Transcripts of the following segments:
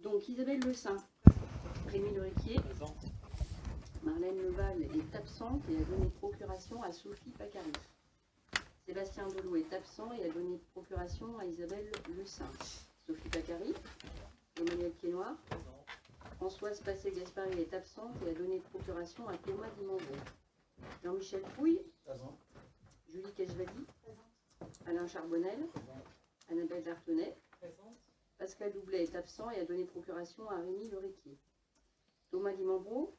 Donc Isabelle Le Saint, Rémi Leriquier, Marlène Leval est absente et a donné procuration à Sophie Pacari. Sébastien Delot est absent et a donné procuration à Isabelle Le Saint. Sophie Pacari, Emmanuel Piednoir, Françoise Passé-Gaspari est absente et a donné procuration à Thomas Dimandron. Jean-Michel Pouille, Julie Kejvadi, Alain Charbonnel, Annabelle Dartenay, Pascal Doublet est absent et a donné procuration à Rémi Leriquier. Thomas Dimandron,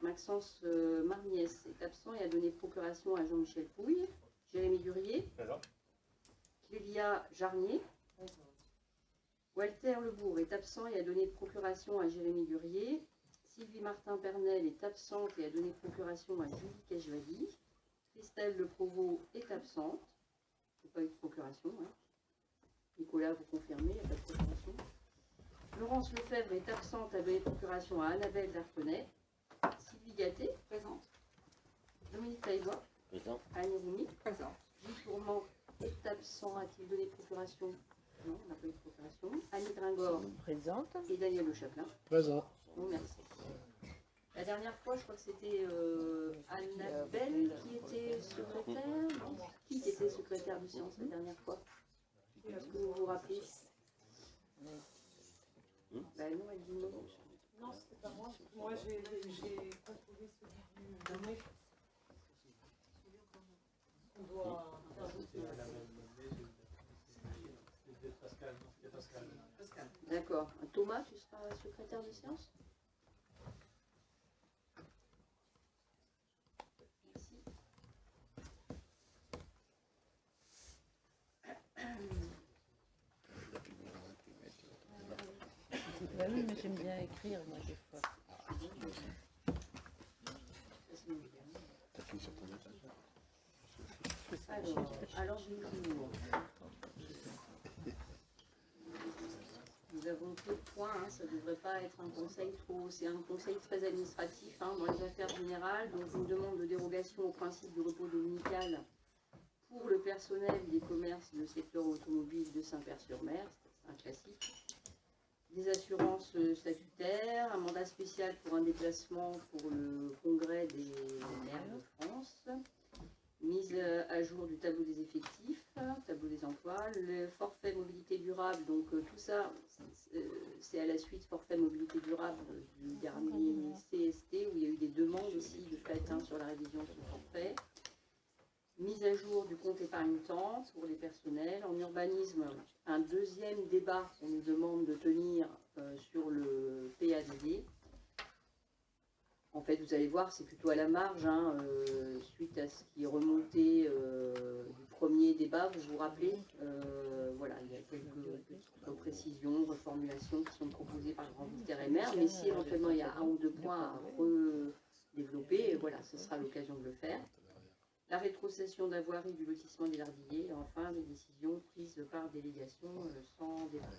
Maxence Marniès est absent et a donné procuration à Jean-Michel Pouille. Jérémy Durier, Clélia Jarnier, Walter Lebourg est absent et a donné procuration à Jérémy Durier. Sylvie Martin-Pernel est absente et a donné procuration à Julie Kejvadi. Christelle Le Provost est absente. Il n'y a pas eu de procuration. Hein. Nicolas, vous confirmez, il n'y a pas de procuration. Laurence Lefebvre est absente, a donné procuration à Annabelle Dartenay. Sylvie Gatté, présente. Dominique Taïbois, présent. Anne Roumi, présent. Gilles Tourment est absent, a-t-il donné procuration? Non, on n'a pas eu de procuration. Annie Gringor, présente. Et Daniel Le Chaplin, présent. Bon, merci. La dernière fois, je crois que c'était Annabelle qui était secrétaire. Qui était secrétaire de séance la dernière fois? Est-ce que vous vous rappelez? Ben non, elle dit non. Non, c'était pas moi. Moi, j'ai contrôlé ce dernier. On doit Pascal. D'accord. Thomas, tu seras secrétaire de séance? Merci. Bah oui, mais j'aime bien écrire, moi, des fois. Alors nous avons peu de points, hein, ça ne devrait pas être un conseil trop... C'est un conseil très administratif hein, dans les affaires générales, donc une demande de dérogation au principe du repos dominical pour le personnel des commerces du secteur automobile de Saint-Père-sur-Mer, c'est un classique. Des assurances statutaires, un mandat spécial pour un déplacement pour le congrès des maires de France, mise à jour du tableau des effectifs, tableau des emplois, le forfait mobilité durable, donc tout ça c'est à la suite forfait mobilité durable du dernier CST où il y a eu des demandes aussi de fait hein, sur la révision de ce forfait. Mise à jour du compte épargne-temps pour les personnels. En urbanisme, un deuxième débat qu'on nous demande de tenir sur le PADD. En fait, vous allez voir, c'est plutôt à la marge, hein, suite à ce qui est remonté du premier débat, vous vous rappelez, voilà, il y a quelques petites précisions, reformulations qui sont proposées par le grand intérimaire, mais si éventuellement il y a un ou deux points à redévelopper, voilà, ce sera l'occasion de le faire. La rétrocession d'avoirie du lotissement des Lardillers, et enfin les décisions prises par délégation sans débat.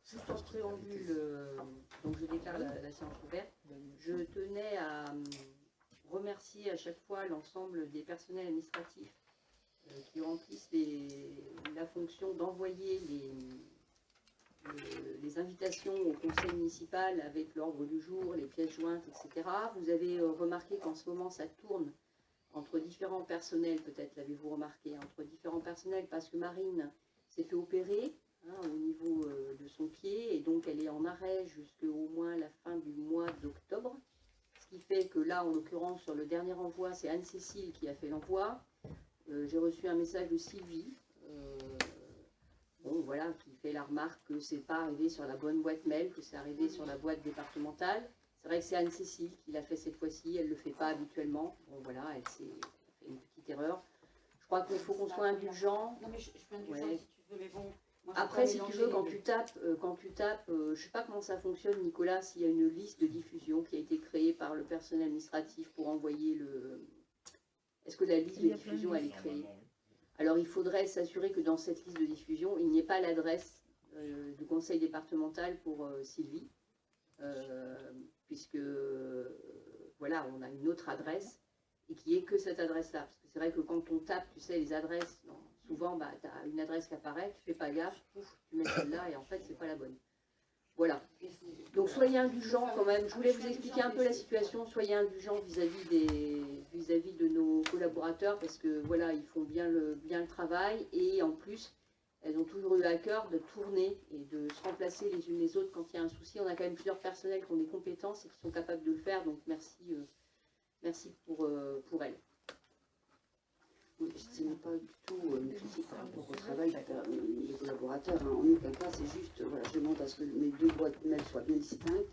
Juste en préambule, donc je déclare la séance ouverte. Je tenais à remercier à chaque fois l'ensemble des personnels administratifs qui remplissent la fonction d'envoyer les invitations au conseil municipal avec l'ordre du jour, les pièces jointes, etc. Vous avez remarqué qu'en ce moment ça tourne entre différents personnels, peut-être l'avez-vous remarqué, entre différents personnels parce que Marine s'est fait opérer. Hein, au niveau de son pied, et donc elle est en arrêt jusqu'au moins la fin du mois d'octobre, ce qui fait que là, en l'occurrence, sur le dernier envoi, c'est Anne-Cécile qui a fait l'envoi. J'ai reçu un message de Sylvie, bon, voilà, qui fait la remarque que c'est pas arrivé sur la bonne boîte mail, que c'est arrivé sur la boîte départementale. C'est vrai que c'est Anne-Cécile qui l'a fait cette fois-ci, elle ne le fait pas habituellement. Bon, voilà, elle fait une petite erreur. Je crois qu'il faut qu'on soit indulgent. Non, mais je suis indulgente si tu veux, mais bon... Après, si tu veux, quand tu tapes, je ne sais pas comment ça fonctionne, Nicolas, s'il y a une liste de diffusion qui a été créée par le personnel administratif pour envoyer le... Est-ce que la liste de diffusion, elle est créée? Alors, il faudrait s'assurer que dans cette liste de diffusion, il n'y ait pas l'adresse du conseil départemental pour Sylvie, puisque, voilà, on a une autre adresse, et qui est que cette adresse-là. Parce que c'est vrai que quand on tape, tu sais, les adresses... Non, souvent, bah, tu as une adresse qui apparaît, tu fais pas gaffe, pouf, tu mets celle-là et en fait, c'est pas la bonne. Voilà. Donc soyez indulgents quand même. Je voulais vous expliquer un peu la situation. Soyez indulgents vis-à-vis de nos collaborateurs parce que voilà, ils font bien le travail et en plus, elles ont toujours eu à cœur de tourner et de se remplacer les unes les autres quand il y a un souci. On a quand même plusieurs personnels qui ont des compétences et qui sont capables de le faire. Donc merci pour elles. Oui, ce n'est pas du tout une critique par rapport au travail des collaborateurs. Hein. En aucun cas, c'est juste, voilà, je demande à ce que mes deux boîtes mail soient bien distinctes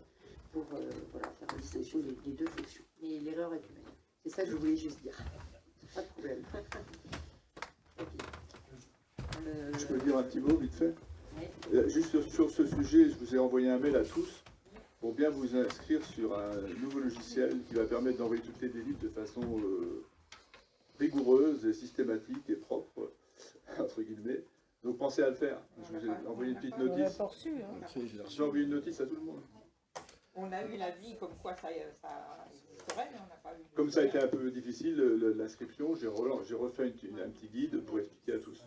pour voilà, faire la distinction des deux fonctions. Mais l'erreur est humaine. C'est ça que je voulais juste dire. Pas de problème. Je peux dire un petit mot vite fait? Oui. Juste sur ce sujet, je vous ai envoyé un mail à tous pour bien vous inscrire sur un nouveau logiciel qui va permettre d'envoyer toutes les délits de façon rigoureuse et systématique et propre, entre guillemets. Donc pensez à le faire. Je vous ai envoyé une petite On l'a notice. pas reçu. Hein. J'ai envoyé une notice à tout le monde. On a eu l'avis comme quoi ça existerait, mais on n'a pas eu. Comme ça a été un peu difficile, l'inscription, j'ai refait un petit guide pour expliquer à tous.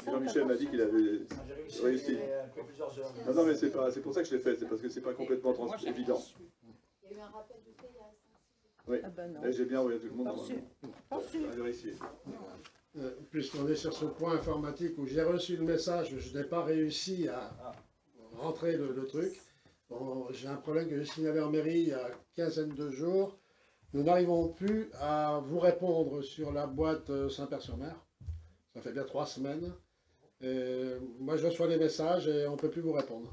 Jean-Michel m'a dit qu'il avait réussi. Non, mais c'est pour ça que je l'ai fait, c'est parce que c'est pas complètement évident. Il y a eu un rappel de fait il y a 5-6 Oui, Ah ben non. et j'ai bien envoyé à tout le monde. Pas reçu. Pas reçu. À vérifier. Puisqu'on est sur ce point informatique où j'ai reçu le message, je n'ai pas réussi à rentrer le truc. Bon, j'ai un problème que j'ai signalé en mairie il y a quinzaine de jours. Nous n'arrivons plus à vous répondre sur la boîte Saint-Père-sur-Mer. Ça fait bien 3 semaines. Et moi, je reçois les messages et on ne peut plus vous répondre.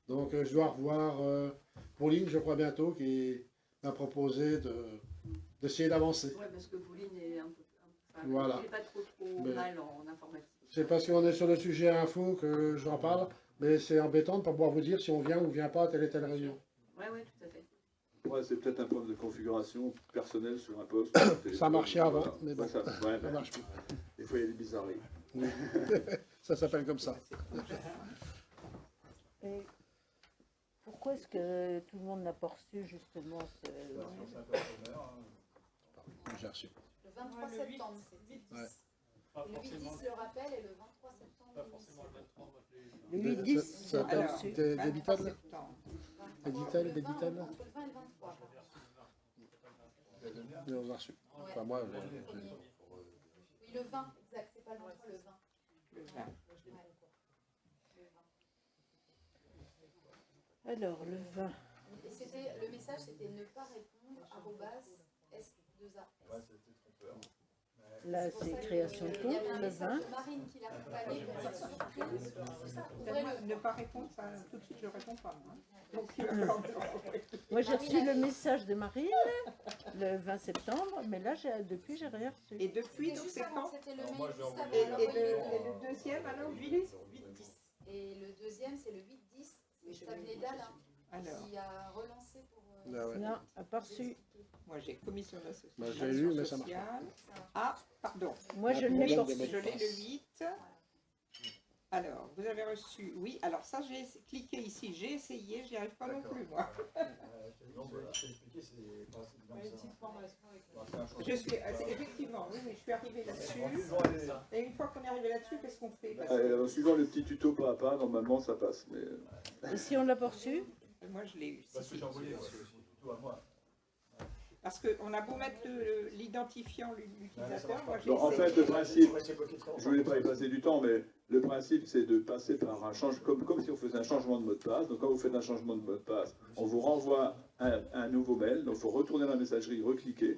Donc, je dois revoir Pauline, je crois bientôt, qui m'a proposé d'essayer d'avancer. Oui, parce que Pauline est un peu. Voilà. Elle n'est pas trop Mais- mal en informatique. C'est parce qu'on est sur le sujet info que j'en parle, mais c'est embêtant de ne pas pouvoir vous dire si on vient ou vient pas à telle et telle réunion. Oui, tout à fait. Ouais, c'est peut-être un problème de configuration personnelle sur un poste. Ça marchait avant, mais bon, Ouais, ça mais marche plus. des fois, il y a des bizarreries. Ça s'appelle comme ça. Et pourquoi est-ce que tout le monde n'a pas reçu justement ce... J'ai reçu. Le 23 septembre, c'est 8-10. Ouais. Et le 8-10 le rappel et le 23 septembre le 8. Le 8-10, Ça t'as Alors, reçu. Des Débitel septembre. Débitel Entre le 20 et le 23. On l'a reçu. Ouais. Enfin, moi, Oui, le 20, exact, c'est pas le 23, le 20. Le 20. Alors, le 20. Et c'était, le message c'était ne pas répondre @s2a. Là, c'est création de Il y compte, avait un le message 20. de Marine qui l'accompagnait pour dire surtout. Ne pas répondre, ça, tout de suite je réponds pas. Moi. Donc il va falloir me renvoyer. Moi, j'ai reçu le message de Marine le 20 septembre, mais là, depuis, j'ai rien reçu. Et depuis, C'était donc juste c'est avant, quand? c'était le mail juste avant. Et alors, il est- le deuxième alors, 8-10. Et le deuxième, c'est le 8-10, c'est ça venait d'Alain Alors, qui a relancé pour. Ah ouais. Non, à part reçu. moi j'ai commission d'association. Bah, j'ai eu, mais ça marche pas. Ah, pardon. Moi, je ne l'ai pas reçu. Je l'ai le 8. Alors, vous avez reçu, oui, alors ça j'ai cliqué ici, j'ai essayé, j'y arrive pas non plus moi. Je suis, effectivement, oui, je suis arrivée là-dessus. Et une fois qu'on est arrivé là-dessus, qu'est-ce qu'on fait? Parce que En suivant le petit tuto pas à pas, normalement ça passe. Mais Et si on l'a pas reçu? moi je l'ai eu. Parce qu'on a beau mettre l'identifiant, l'utilisateur, moi j'ai bon, en fait, le principe, je voulais pas y passer du temps, mais le principe c'est de passer par un changement, comme si on faisait un changement de mot de passe. Donc quand vous faites un changement de mot de passe, on vous renvoie un nouveau mail. Donc il faut retourner dans la message,rie, recliquer,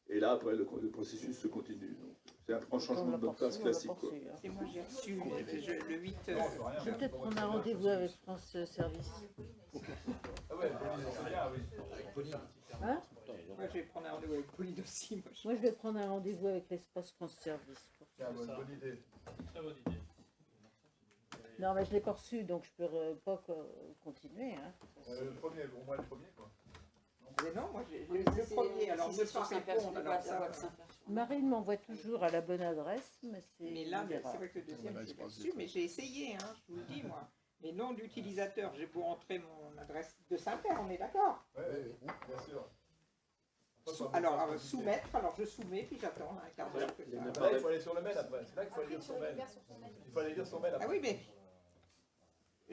et là après le processus se continue. Donc, c'est un changement de mot de passe classique, quoi. Et moi j'ai reçu le 8. Je vais peut-être prendre un rendez-vous avec France Service. Hein? Moi je vais prendre un rendez-vous avec Pauline aussi. Moi, je vais prendre un rendez-vous avec l'espace France Service. Non, mais je ne l'ai pas reçu, donc je ne peux pas continuer. Hein. Le premier, au moins le premier, quoi. Mais non, moi j'ai le premier, alors je ne pas répondre. Alors ça, Marine m'envoie toujours à la bonne adresse, mais c'est. mais là, c'est rare. vrai que le deuxième, je l'ai reçu, mais j'ai essayé, hein, je vous le dis, moi. Mais nom d'utilisateur, j'ai beau entrer mon adresse de Saint-Père, on est d'accord? Oui, bien sûr. Alors, soumettre, alors je soumets, puis j'attends un quart d'heure que ça. Il faut aller sur le mail après. C'est là qu'il faut aller Après, lire tu son mail. récupères sur ton mail. Il faut aller lire son mail Ah après. oui, mais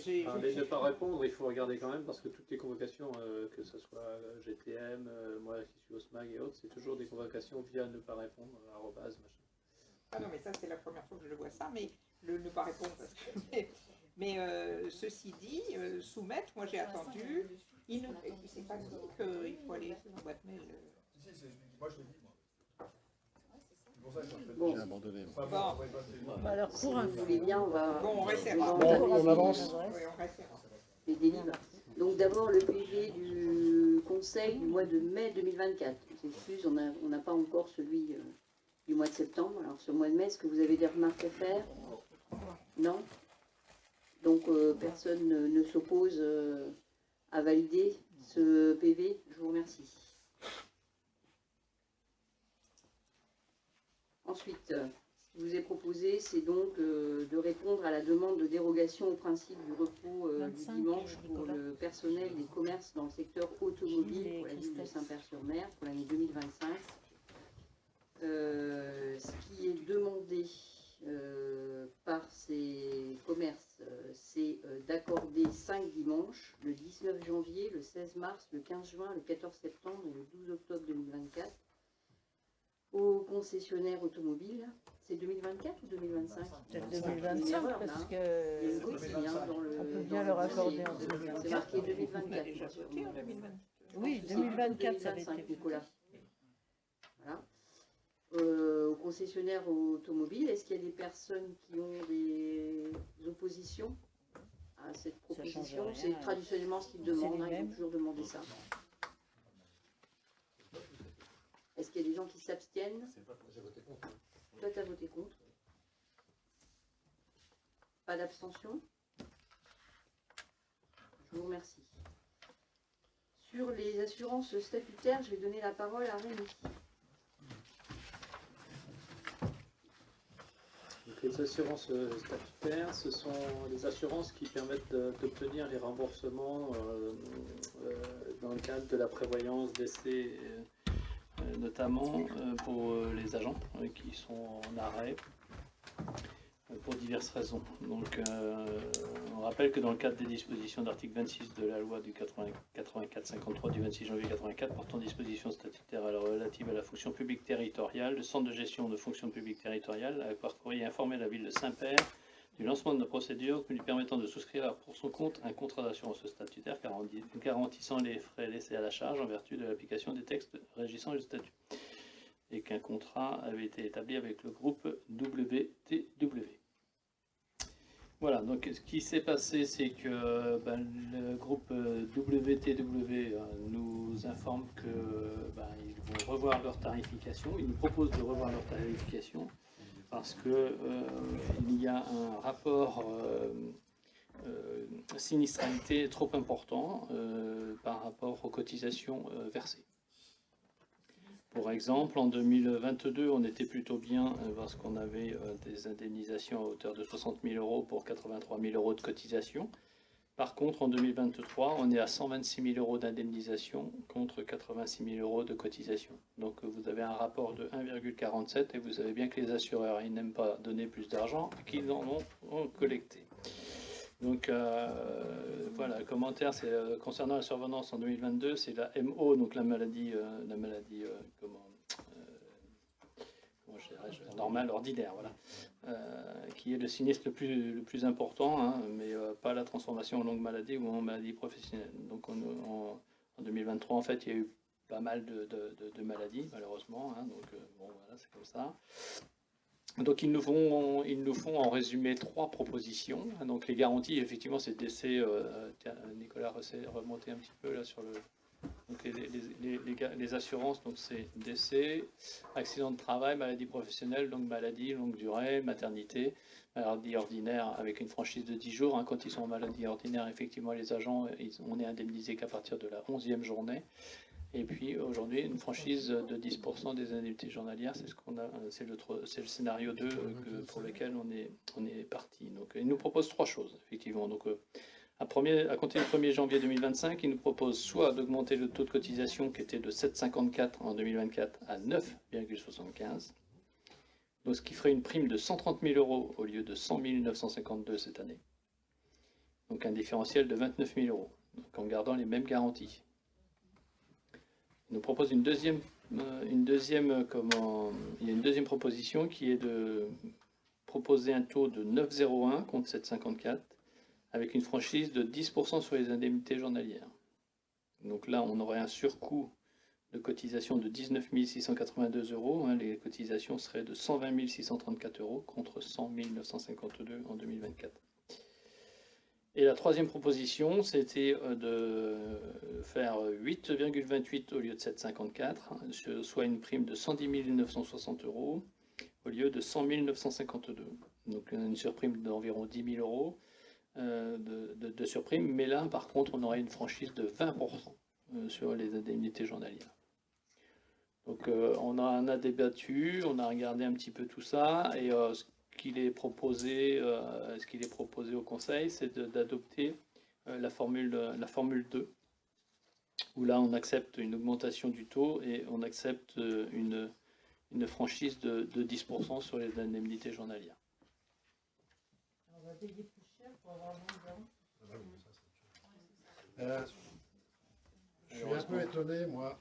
Les ne pas répondre, il faut regarder quand même parce que toutes les convocations, que ce soit GTM, moi qui suis au SMAG et autres, c'est toujours des convocations via ne pas répondre, arrobase, machin. Ah non, mais ça, c'est la première fois que je le vois ça, mais le ne pas répondre, parce que... Mais ceci dit, soumettre, moi j'ai attendu, il ne s'est pas dit qu'il faut aller sur la boîte mail. Moi je l'ai dit, moi. Bon. J'ai abandonné. Alors, pour un Si vous voulez bien, on va... Bon, on restera. On avance. Oui, on restera. Les délivres. Donc d'abord le PV du Conseil du mois de mai 2024. J'excuse, on n'a pas encore celui du mois de septembre. Alors ce mois de mai, est-ce que vous avez des remarques à faire? Non? Donc personne ne s'oppose à valider ce PV. Je vous remercie. Ensuite, ce qui vous est proposé, c'est donc de répondre à la demande de dérogation au principe du repos du 25, dimanche pour Nicolas. le personnel des commerces dans le secteur automobile Gilles et pour la ville de Christelle. Saint-Père-sur-Mer pour l'année 2025. Ce qui est demandé par ces commerces, c'est d'accorder 5 dimanches, le 19 janvier, le 16 mars, le 15 juin, le 14 septembre et le 12 octobre 2024 aux concessionnaires automobiles. C'est 2024 ou 2025? Peut-être Une 2025, erreur, là, parce hein. Il y a une que coquille, hein, dans le... on peut dans bien le leur dossier. accorder en C'est 2024. marqué On a 2024. déjà bien sûr. voté en 2024. Oui, C'est 2024, ça avait 2025, été Nicolas. Voilà. Aux concessionnaires automobiles, est-ce qu'il y a des personnes qui ont des oppositions à cette Ça change proposition? rien. C'est traditionnellement ce qu'ils C'est demandent, les hein, ils ont mêmes. toujours demandé ça. Est-ce qu'il y a des gens qui s'abstiennent? J'ai voté contre. Toi, tu as voté contre. Pas d'abstention? Je vous remercie. Sur les assurances statutaires, je vais donner la parole à Rémi. Donc les assurances statutaires, ce sont les assurances qui permettent d'obtenir les remboursements dans le cadre de la prévoyance décès, notamment pour les agents qui sont en arrêt pour diverses raisons. Donc on rappelle que dans le cadre des dispositions d'article 26 de la loi du 84-53 du 26 janvier 84 portant dispositions statutaires relatives à la fonction publique territoriale, le centre de gestion de fonction publique territoriale a par courrier informé la ville de Saint-Père du lancement de la procédure lui permettant de souscrire pour son compte un contrat d'assurance statutaire garantissant les frais laissés à la charge en vertu de l'application des textes régissant le statut, et qu'un contrat avait été établi avec le groupe WTW. Voilà, donc ce qui s'est passé, c'est que le groupe WTW nous informe qu'ils vont revoir leur tarification, ils nous proposent de revoir leur tarification parce que il y a un rapport sinistralité trop important par rapport aux cotisations versées. Pour exemple, en 2022, on était plutôt bien parce qu'on avait des indemnisations à hauteur de 60 000 euros pour 83 000 euros de cotisation. Par contre, en 2023, on est à 126 000 euros d'indemnisation contre 86 000 euros de cotisation. Donc vous avez un rapport de 1,47 et vous savez bien que les assureurs, ils n'aiment pas donner plus d'argent qu'ils en ont collecté. Donc voilà, le commentaire, c'est concernant la survenance en 2022, c'est la MO, donc la maladie normale, ordinaire, voilà, qui est le sinistre le plus important, hein, mais pas la transformation en longue maladie ou en maladie professionnelle. Donc en 2023, en fait, il y a eu pas mal de maladies, malheureusement, hein, donc bon, voilà, c'est comme ça. Donc ils nous font en résumé 3 propositions. Donc les garanties, effectivement, c'est décès. Nicolas remonter un petit peu là sur le. Donc les assurances, donc c'est décès, accident de travail, maladie professionnelle, donc maladie longue durée, maternité, maladie ordinaire avec une franchise de 10 jours. Hein. Quand ils sont en maladie ordinaire, effectivement, les agents, on est indemnisé qu'à partir de la 11e journée. Et puis aujourd'hui, une franchise de 10% des indemnités journalières, c'est ce qu'on a, c'est le scénario 2 pour lequel on est parti. Donc il nous propose 3 choses, effectivement. Donc à compter du 1er janvier 2025, il nous propose soit d'augmenter le taux de cotisation qui était de 7,54 en 2024 à 9,75, donc ce qui ferait une prime de 130 000 euros au lieu de 100 952 cette année. donc un différentiel de 29 000 €, donc en gardant les mêmes garanties. Il nous propose il y a une deuxième proposition qui est de proposer un taux de 9,01 contre 7,54 avec une franchise de 10% sur les indemnités journalières. Donc là, on aurait un surcoût de cotisation de 19 682 €. Les cotisations seraient de 120 634 € contre 100 952 en 2024. Et la troisième proposition, c'était de faire 8,28 au lieu de 7,54, soit une prime de 110 960 € au lieu de 100 952. Donc une surprime d'environ 10 000 € de surprime, mais là, par contre, on aurait une franchise de 20% sur les indemnités journalières. Donc on en a débattu, on a regardé un petit peu tout ça, et ce qu'il est proposé au Conseil, c'est d'adopter la formule 2, où là on accepte une augmentation du taux et on accepte une franchise de 10% sur les indemnités journalières. On va payer plus cher pour avoir Je suis un peu étonné, moi.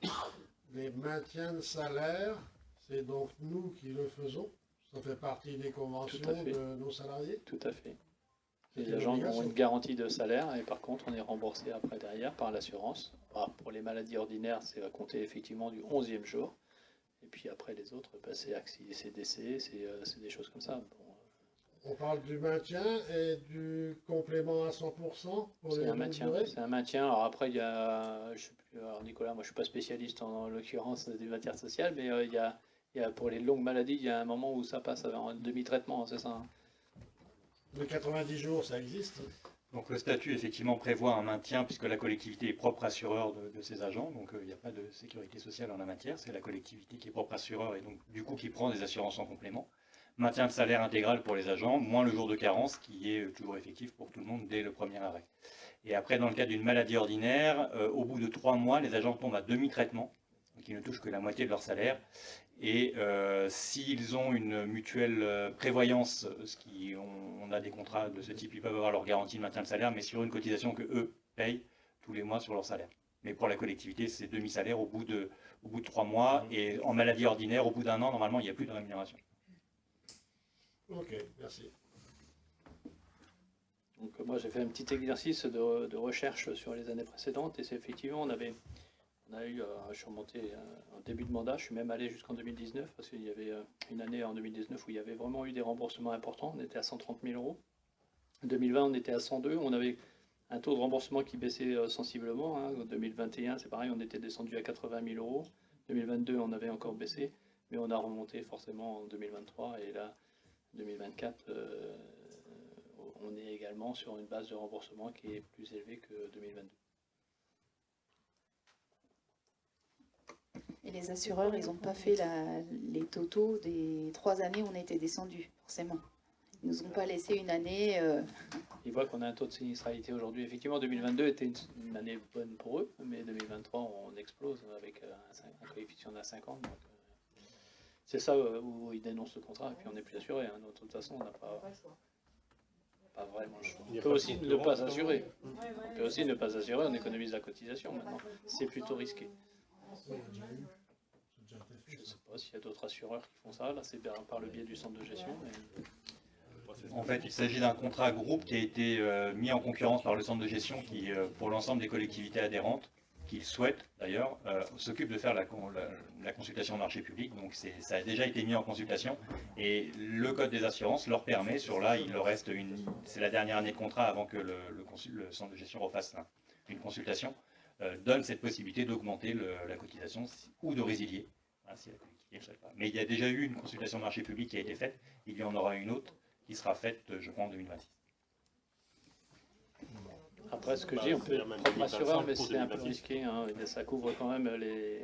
Les maintiens de salaire, c'est donc nous qui le faisons. Ça fait partie des conventions de nos salariés. Tout à fait. Les agents ont une garantie de salaire et par contre on est remboursé après derrière par l'assurance. Pour les maladies ordinaires, c'est à compter effectivement du 11e jour. Et puis après les autres, c'est décès, c'est des choses comme ça. Bon. On parle du maintien et du complément à 100% pour les maintien. C'est un maintien. Alors après, il y a, je sais plus, alors Nicolas, moi je suis pas spécialiste en l'occurrence des matières sociales, mais il y a pour les longues maladies, il y a un moment où ça passe en demi-traitement, c'est ça, hein. Les 90 jours, ça existe. Donc le statut effectivement prévoit un maintien puisque la collectivité est propre assureur de ses agents, donc il n'y a pas de sécurité sociale en la matière, c'est la collectivité qui est propre assureur et donc du coup qui prend des assurances en complément. Maintien de salaire intégral pour les agents, moins le jour de carence qui est toujours effectif pour tout le monde dès le premier arrêt. Et après dans le cas d'une maladie ordinaire, au bout de 3 mois, les agents tombent à demi-traitement, donc ils ne touchent que la moitié de leur salaire. Et s'ils ont une mutuelle prévoyance, on a des contrats de ce type, ils peuvent avoir leur garantie de maintien de salaire, mais sur une cotisation que eux payent tous les mois sur leur salaire. Mais pour la collectivité, c'est demi-salaire au bout de 3 mois, et en maladie ordinaire, au bout d'1 an, normalement, il n'y a plus de rémunération. Ok, merci. Donc moi j'ai fait un petit exercice de recherche sur les années précédentes, et c'est effectivement, on a eu, je suis remonté en début de mandat, je suis même allé jusqu'en 2019, parce qu'il y avait une année en 2019 où il y avait vraiment eu des remboursements importants, on était à 130 000 €. En 2020, on était à 102, on avait un taux de remboursement qui baissait sensiblement. En 2021, c'est pareil, on était descendu à 80 000 €. 2022, on avait encore baissé, mais on a remonté forcément en 2023, et là, 2024, on est également sur une base de remboursement qui est plus élevée que 2022. Et les assureurs, ils n'ont pas fait les totaux des 3 années où on était descendu, forcément. Ils ne nous ont pas laissé une année... Ils voient qu'on a un taux de sinistralité aujourd'hui. Effectivement, 2022 était une année bonne pour eux, mais 2023, on explose avec un coefficient de 50. Donc, c'est ça où ils dénoncent le contrat, et puis on n'est plus assuré. De toute façon, on n'a pas vraiment le choix. On peut aussi ne pas s'assurer. On peut aussi ne pas s'assurer, on économise la cotisation maintenant. C'est plutôt risqué. Je ne sais pas s'il y a d'autres assureurs qui font ça. Là, c'est par le biais du centre de gestion. En fait, il s'agit d'un contrat groupe qui a été mis en concurrence par le centre de gestion qui, pour l'ensemble des collectivités adhérentes, qui souhaitent d'ailleurs, s'occupe de faire la consultation de marché public. Donc ça a déjà été mis en consultation et le code des assurances leur permet, il leur reste c'est la dernière année de contrat avant que le centre de gestion refasse une consultation, donne cette possibilité d'augmenter la cotisation ou de résilier, si la collectivité ne souhaite pas. Mais il y a déjà eu une consultation de marché public qui a été faite, il y en aura une autre qui sera faite, je crois, en 2026. Après, ce que je dis, on peut être propre assureur, mais c'est un peu risqué. Ça couvre quand même les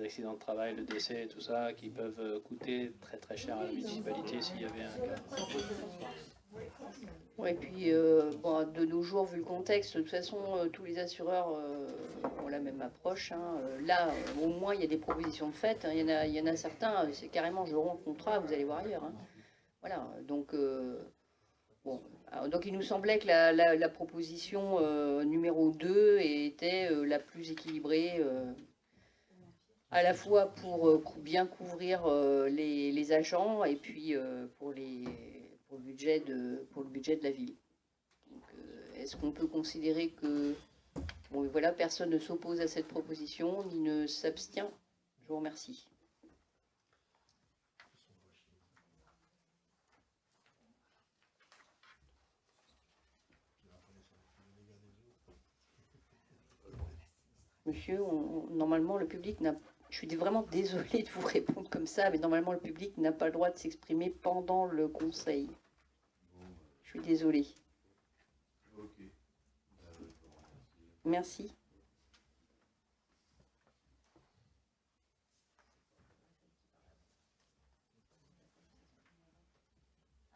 accidents de travail, le décès et tout ça, qui peuvent coûter très très cher à la municipalité s'il y avait un cas. Ouais, et puis de nos jours, vu le contexte, de toute façon, tous les assureurs ont la même approche. Là, au moins, il y a des propositions de fait. Il y en a certains, c'est carrément je romps le contrat, vous allez voir ailleurs. Voilà, donc bon, Alors, donc il nous semblait que la proposition numéro 2 était la plus équilibrée, à la fois pour bien couvrir les agents et puis pour le budget de la ville. Est-ce qu'on peut considérer que bon, voilà, personne ne s'oppose à cette proposition ni ne s'abstient? Je vous remercie. Monsieur, normalement le public n'a... Je suis vraiment désolée de vous répondre comme ça, mais normalement le public n'a pas le droit de s'exprimer pendant le conseil. Je suis désolée. Merci.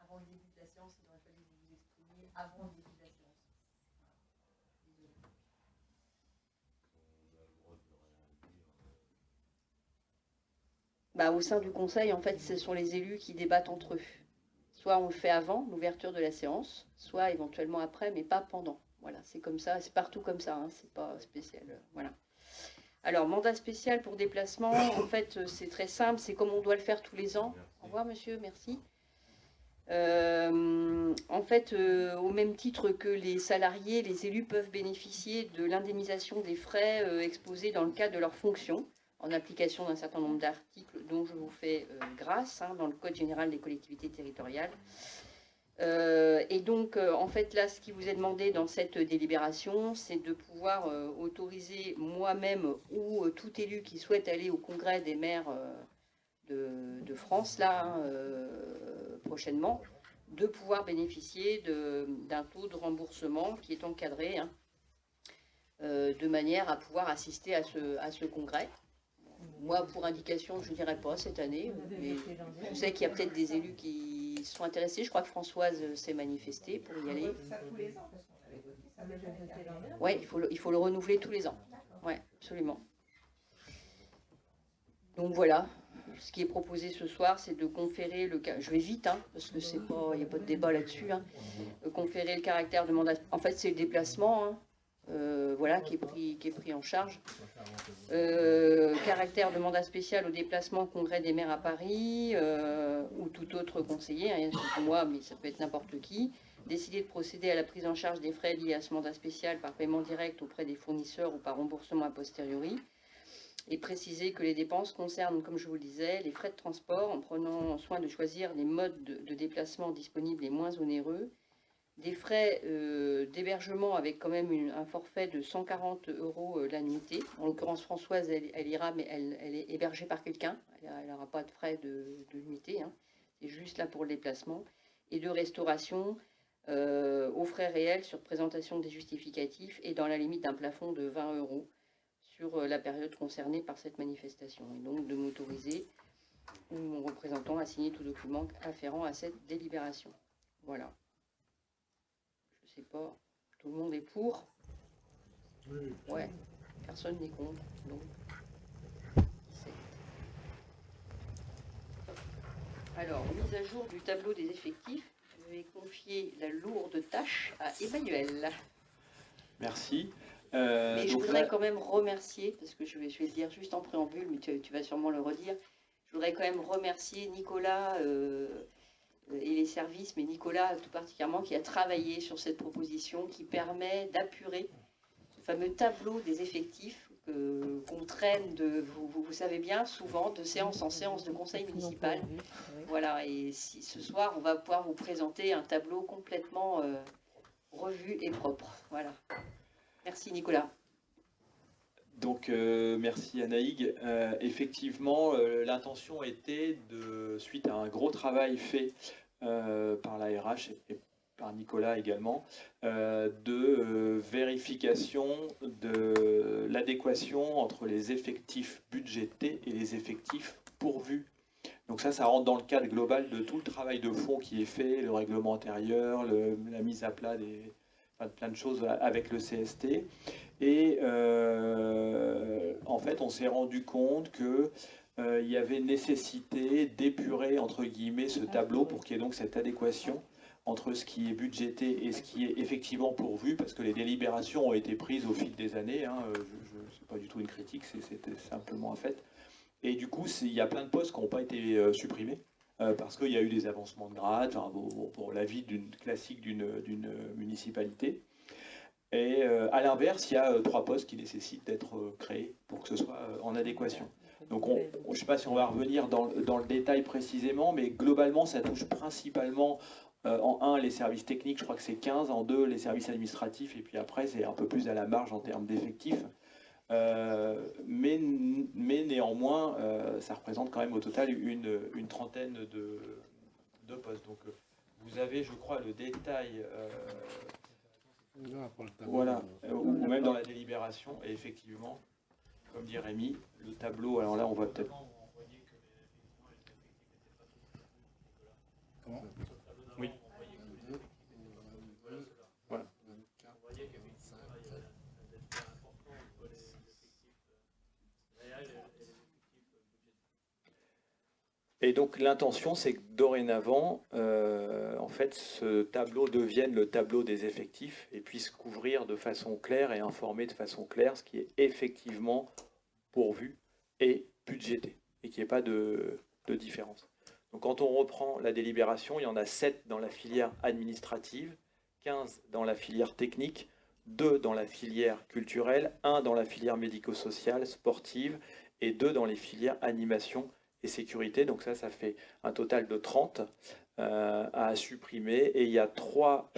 Avant le début de la séance, il aurait fallu que vous vous exprimiez avant le début de la séance. Bah, au sein du conseil, en fait, ce sont les élus qui débattent entre eux. Soit on le fait avant l'ouverture de la séance, soit éventuellement après, mais pas pendant. Voilà, c'est comme ça, c'est partout comme ça, hein, c'est pas spécial. Voilà. Alors, mandat spécial pour déplacement, en fait, c'est très simple, c'est comme on doit le faire tous les ans. Au revoir, monsieur, merci. En fait, au même titre que les salariés, les élus peuvent bénéficier de l'indemnisation des frais exposés dans le cadre de leurs fonctions, en application d'un certain nombre d'articles dont je vous fais grâce, hein, dans le Code général des collectivités territoriales. Et donc, en fait, là, ce qui vous est demandé dans cette délibération, c'est de pouvoir autoriser moi-même ou tout élu qui souhaite aller au congrès des maires de France, là, hein, prochainement, de pouvoir bénéficier d'un taux de remboursement qui est encadré, hein, de manière à pouvoir assister à ce congrès. Moi, pour indication, je ne dirais pas cette année, mais je sais qu'il y a peut-être des élus qui sont intéressés. Je crois que Françoise s'est manifestée pour y aller. Oui, il faut le renouveler tous les ans. Oui, absolument. Donc voilà, ce qui est proposé ce soir, c'est de conférer le... Je vais vite, hein, parce que c'est pas, il n'y a pas de débat là-dessus. Hein, conférer le caractère de mandat... En fait, c'est le déplacement, hein, voilà, qui est pris en charge. Caractère de mandat spécial au déplacement au congrès des maires à Paris ou tout autre conseiller, hein, c'est moi, mais ça peut être n'importe qui. Décider de procéder à la prise en charge des frais liés à ce mandat spécial par paiement direct auprès des fournisseurs ou par remboursement a posteriori. Et préciser que les dépenses concernent, comme je vous le disais, les frais de transport en prenant soin de choisir les modes de déplacement disponibles les moins onéreux, des frais d'hébergement avec quand même un forfait de 140 € la nuitée. En l'occurrence, Françoise, elle ira, mais elle est hébergée par quelqu'un. Elle n'aura pas de frais de nuitée. Hein. C'est juste là pour le déplacement. Et de restauration aux frais réels sur présentation des justificatifs et dans la limite d'un plafond de 20 € sur la période concernée par cette manifestation. Et donc de m'autoriser ou mon représentant à signer tout document afférent à cette délibération. Voilà. Je sais pas, tout le monde est pour? Ouais, personne n'est contre, donc alors, mise à jour du tableau des effectifs, je vais confier la lourde tâche à Emmanuel. Merci. Mais je voudrais quand même remercier, parce que je vais le dire juste en préambule, mais tu vas sûrement le redire, je voudrais quand même remercier Nicolas et les services, mais Nicolas tout particulièrement, qui a travaillé sur cette proposition qui permet d'apurer ce fameux tableau des effectifs qu'on traîne, vous savez bien, souvent de séance en séance de conseil municipal. Voilà, et ce soir, on va pouvoir vous présenter un tableau complètement revu et propre. Voilà. Merci Nicolas. Donc merci Anaïg. Effectivement, l'intention était, suite à un gros travail fait par la RH et par Nicolas également, de vérification de l'adéquation entre les effectifs budgétés et les effectifs pourvus. Donc ça rentre dans le cadre global de tout le travail de fond qui est fait, le règlement intérieur, la mise à plat plein de choses avec le CST. Et en fait, on s'est rendu compte qu'il y avait nécessité d'épurer, entre guillemets, ce tableau pour qu'il y ait donc cette adéquation entre ce qui est budgété et ce qui est effectivement pourvu, parce que les délibérations ont été prises au fil des années, hein, c'est pas du tout une critique, c'était simplement un fait. Et du coup, il y a plein de postes qui n'ont pas été supprimés, parce qu'il y a eu des avancements de grade, enfin, pour la vie classique d'une municipalité. Et à l'inverse, il y a 3 postes qui nécessitent d'être créés pour que ce soit en adéquation. Donc je ne sais pas si on va revenir dans le détail précisément, mais globalement, ça touche principalement en 1 les services techniques, je crois que c'est 15, en 2 les services administratifs, et puis après c'est un peu plus à la marge en termes d'effectifs. Mais néanmoins, ça représente quand même au total une trentaine de postes. Donc vous avez, je crois, le détail, voilà, ou même dans la délibération, et effectivement, comme dit Rémi, le tableau, alors là on voit peut-être... Comment ? Oui. Voilà. Et donc l'intention, c'est que dorénavant, en fait, ce tableau devienne le tableau des effectifs et puisse couvrir de façon claire et informer de façon claire ce qui est effectivement pourvu et budgété, et qu'il n'y ait pas de différence. Donc quand on reprend la délibération, il y en a 7 dans la filière administrative, 15 dans la filière technique, 2 dans la filière culturelle, 1 dans la filière médico-sociale, sportive, et 2 dans les filières animation et sécurité. Donc ça fait un total de 30 à supprimer. Et il y a 3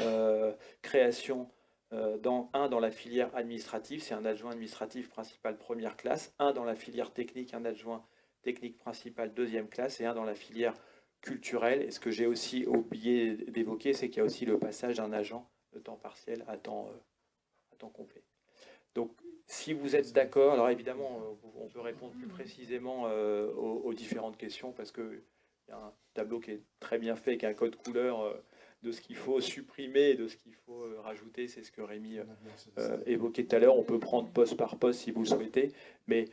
créations, 1 dans la filière administrative, c'est un adjoint administratif principal première classe, 1 dans la filière technique, un adjoint technique principal deuxième classe, et 1 dans la filière culturelle. Et ce que j'ai aussi oublié d'évoquer, c'est qu'il y a aussi le passage d'un agent de temps partiel à temps complet. Donc, si vous êtes d'accord, alors évidemment, on peut répondre plus précisément aux différentes questions, parce qu'il y a un tableau qui est très bien fait, qui a un code couleur de ce qu'il faut supprimer et de ce qu'il faut rajouter. C'est ce que Rémi évoquait tout à l'heure. On peut prendre poste par poste si vous le souhaitez, mais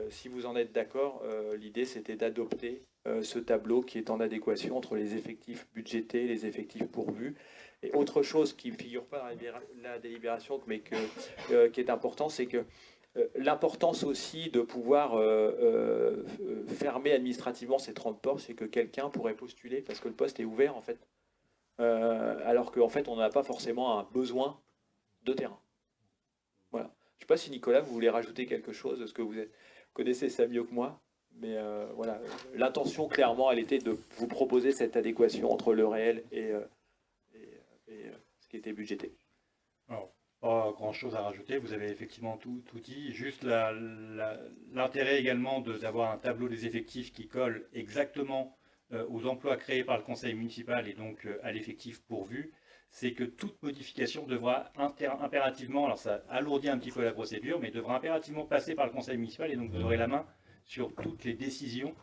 si vous en êtes d'accord, l'idée c'était d'adopter ce tableau qui est en adéquation entre les effectifs budgétés et les effectifs pourvus. Et autre chose qui ne figure pas dans la délibération, mais qui est important, c'est que l'importance aussi de pouvoir fermer administrativement ces 30 postes, c'est que quelqu'un pourrait postuler parce que le poste est ouvert en fait, alors qu'en fait on n'a pas forcément un besoin de terrain. Voilà. Je ne sais pas si Nicolas, vous voulez rajouter quelque chose, parce que vous connaissez ça mieux que moi, mais voilà, l'intention clairement, elle était de vous proposer cette adéquation entre le réel et ce qui était budgété. Alors, pas grand chose à rajouter, vous avez effectivement tout dit, juste l'intérêt également d'avoir un tableau des effectifs qui colle exactement aux emplois créés par le conseil municipal et donc à l'effectif pourvu, c'est que toute modification devra impérativement, alors ça alourdit un petit peu la procédure, mais devra impérativement passer par le conseil municipal, et donc vous aurez la main sur toutes les décisions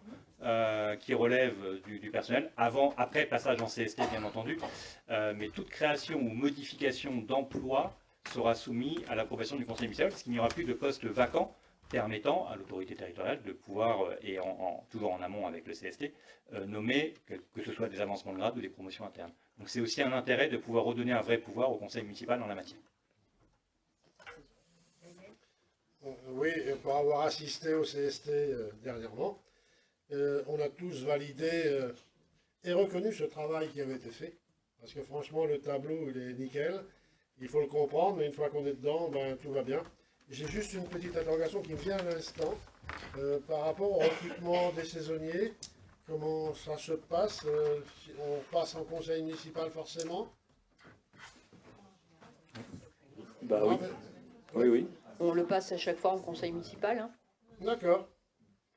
qui relèvent du personnel, après passage en CST bien entendu, mais toute création ou modification d'emploi sera soumise à l'approbation du conseil municipal, parce qu'il n'y aura plus de postes vacants permettant à l'autorité territoriale de pouvoir, et toujours en amont avec le CST, nommer, que ce soit des avancements de grade ou des promotions internes. Donc c'est aussi un intérêt de pouvoir redonner un vrai pouvoir au conseil municipal en la matière. Oui, pour avoir assisté au CST dernièrement, on a tous validé et reconnu ce travail qui avait été fait. Parce que franchement, le tableau, il est nickel. Il faut le comprendre, mais une fois qu'on est dedans, ben, tout va bien. J'ai juste une petite interrogation qui me vient à l'instant. Par rapport au recrutement des saisonniers, comment ça se passe? On passe en conseil municipal forcément? Bah oui. Oui, oui. On le passe à chaque fois en conseil municipal. Hein. D'accord.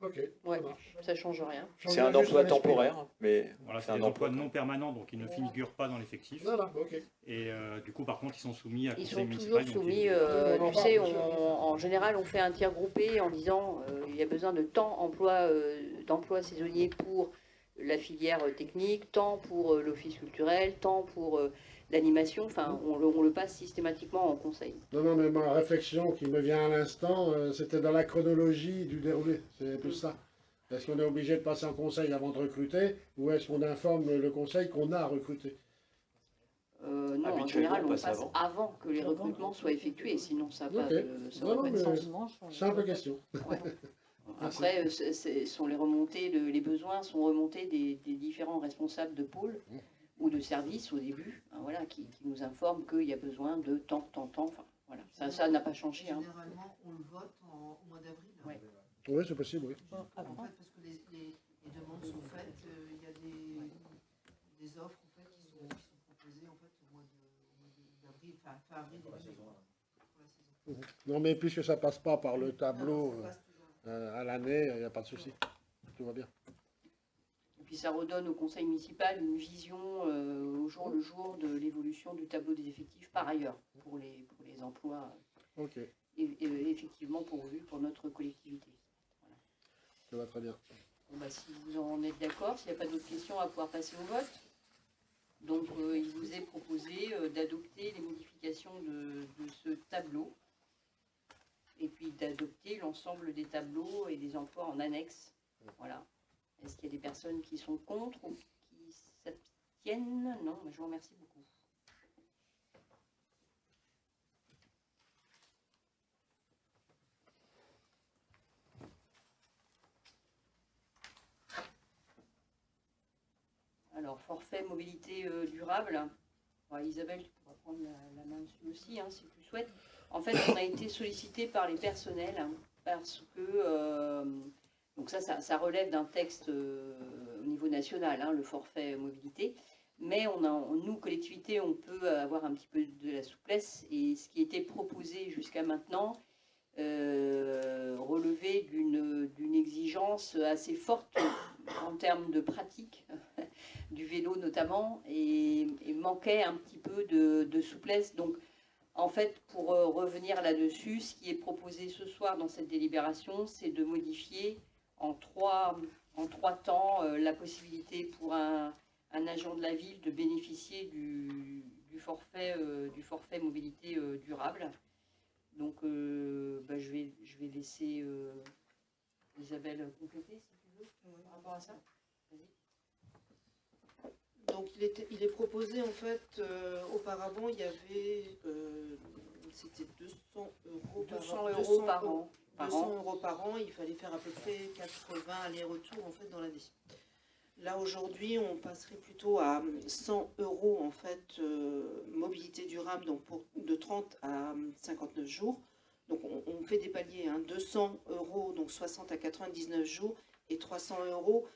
Ok. Ouais, ça ne change rien. C'est un emploi temporaire, mais voilà, c'est un emploi non permanent, donc ils ne figurent pas dans l'effectif. Voilà, ok. Et du coup, par contre, ils sont soumis à Ils conseil sont municipal. toujours soumis, tu sais, en général, on fait un tir groupé en disant il y a besoin de tant d'emplois saisonniers pour la filière technique, tant pour l'office culturel, tant pour l'animation. Enfin, on le passe systématiquement en conseil. Non, mais ma réflexion qui me vient à l'instant, c'était dans la chronologie du déroulé. C'est tout ça. Est-ce qu'on est obligé de passer en conseil avant de recruter, ou est-ce qu'on informe le conseil qu'on a recruté? non, en Habituellement, général, on on passe passe avant. avant que les recrutements soient effectués, sinon ça n'a Ok. pas Non, de mais sens. simple question. Ouais. Merci. Après, sont les remontées, les besoins sont remontés des différents responsables de pôle ou de service au début, hein, voilà, qui nous informent qu'il y a besoin de tant. Enfin, voilà. Ça n'a pas changé. Hein. Généralement, on le vote au mois d'avril. Ouais. Oui, c'est possible, oui. En fait, parce que les demandes sont faites, il y a des offres en fait, qui sont proposées en fait, au mois d'avril, fin avril, début mai, pour la saison. Non, mais puisque ça passe pas par le tableau Non, ça passe toujours. à l'année, il n'y a pas de souci. Tout va bien. Et puis ça redonne au conseil municipal une vision au jour le jour de l'évolution du tableau des effectifs par ailleurs pour les emplois Ok, effectivement pourvus pour notre collectivité. Voilà. ça va très bien. Bon, bah, si vous en êtes d'accord, s'il n'y a pas d'autres questions, on va pouvoir passer au vote. Donc il vous est proposé d'adopter les modifications de ce tableau et puis d'adopter l'ensemble des tableaux et des emplois en annexe. Voilà. Est-ce qu'il y a des personnes qui sont contre ou qui s'abstiennent? Non, mais je vous remercie beaucoup. Alors, forfait mobilité durable. Alors, Isabelle, tu pourras prendre la main dessus aussi, hein, si tu le souhaites. En fait, on a été sollicité par les personnels hein, parce que donc ça relève d'un texte au niveau national, hein, le forfait mobilité. Mais nous, collectivités, on peut avoir un petit peu de la souplesse. Et ce qui était proposé jusqu'à maintenant relevait d'une exigence assez forte en termes de pratique du vélo notamment et manquait un petit peu de souplesse. Donc, en fait, pour revenir là-dessus, ce qui est proposé ce soir dans cette délibération, c'est de modifier en trois temps la possibilité pour un agent de la ville de bénéficier du forfait mobilité durable. Donc, je vais laisser Isabelle compléter, si tu veux, par rapport à ça. Vas-y. Donc il est proposé en fait, auparavant il y avait, c'était 200 euros par an. 200 euros par an, il fallait faire à peu près 80 allers-retours en fait dans l'année. Là aujourd'hui on passerait plutôt à 100 euros en fait, mobilité durable, donc de 30 à 59 jours. Donc on fait des paliers, hein, 200 euros, donc 60 à 99 jours, et 300 euros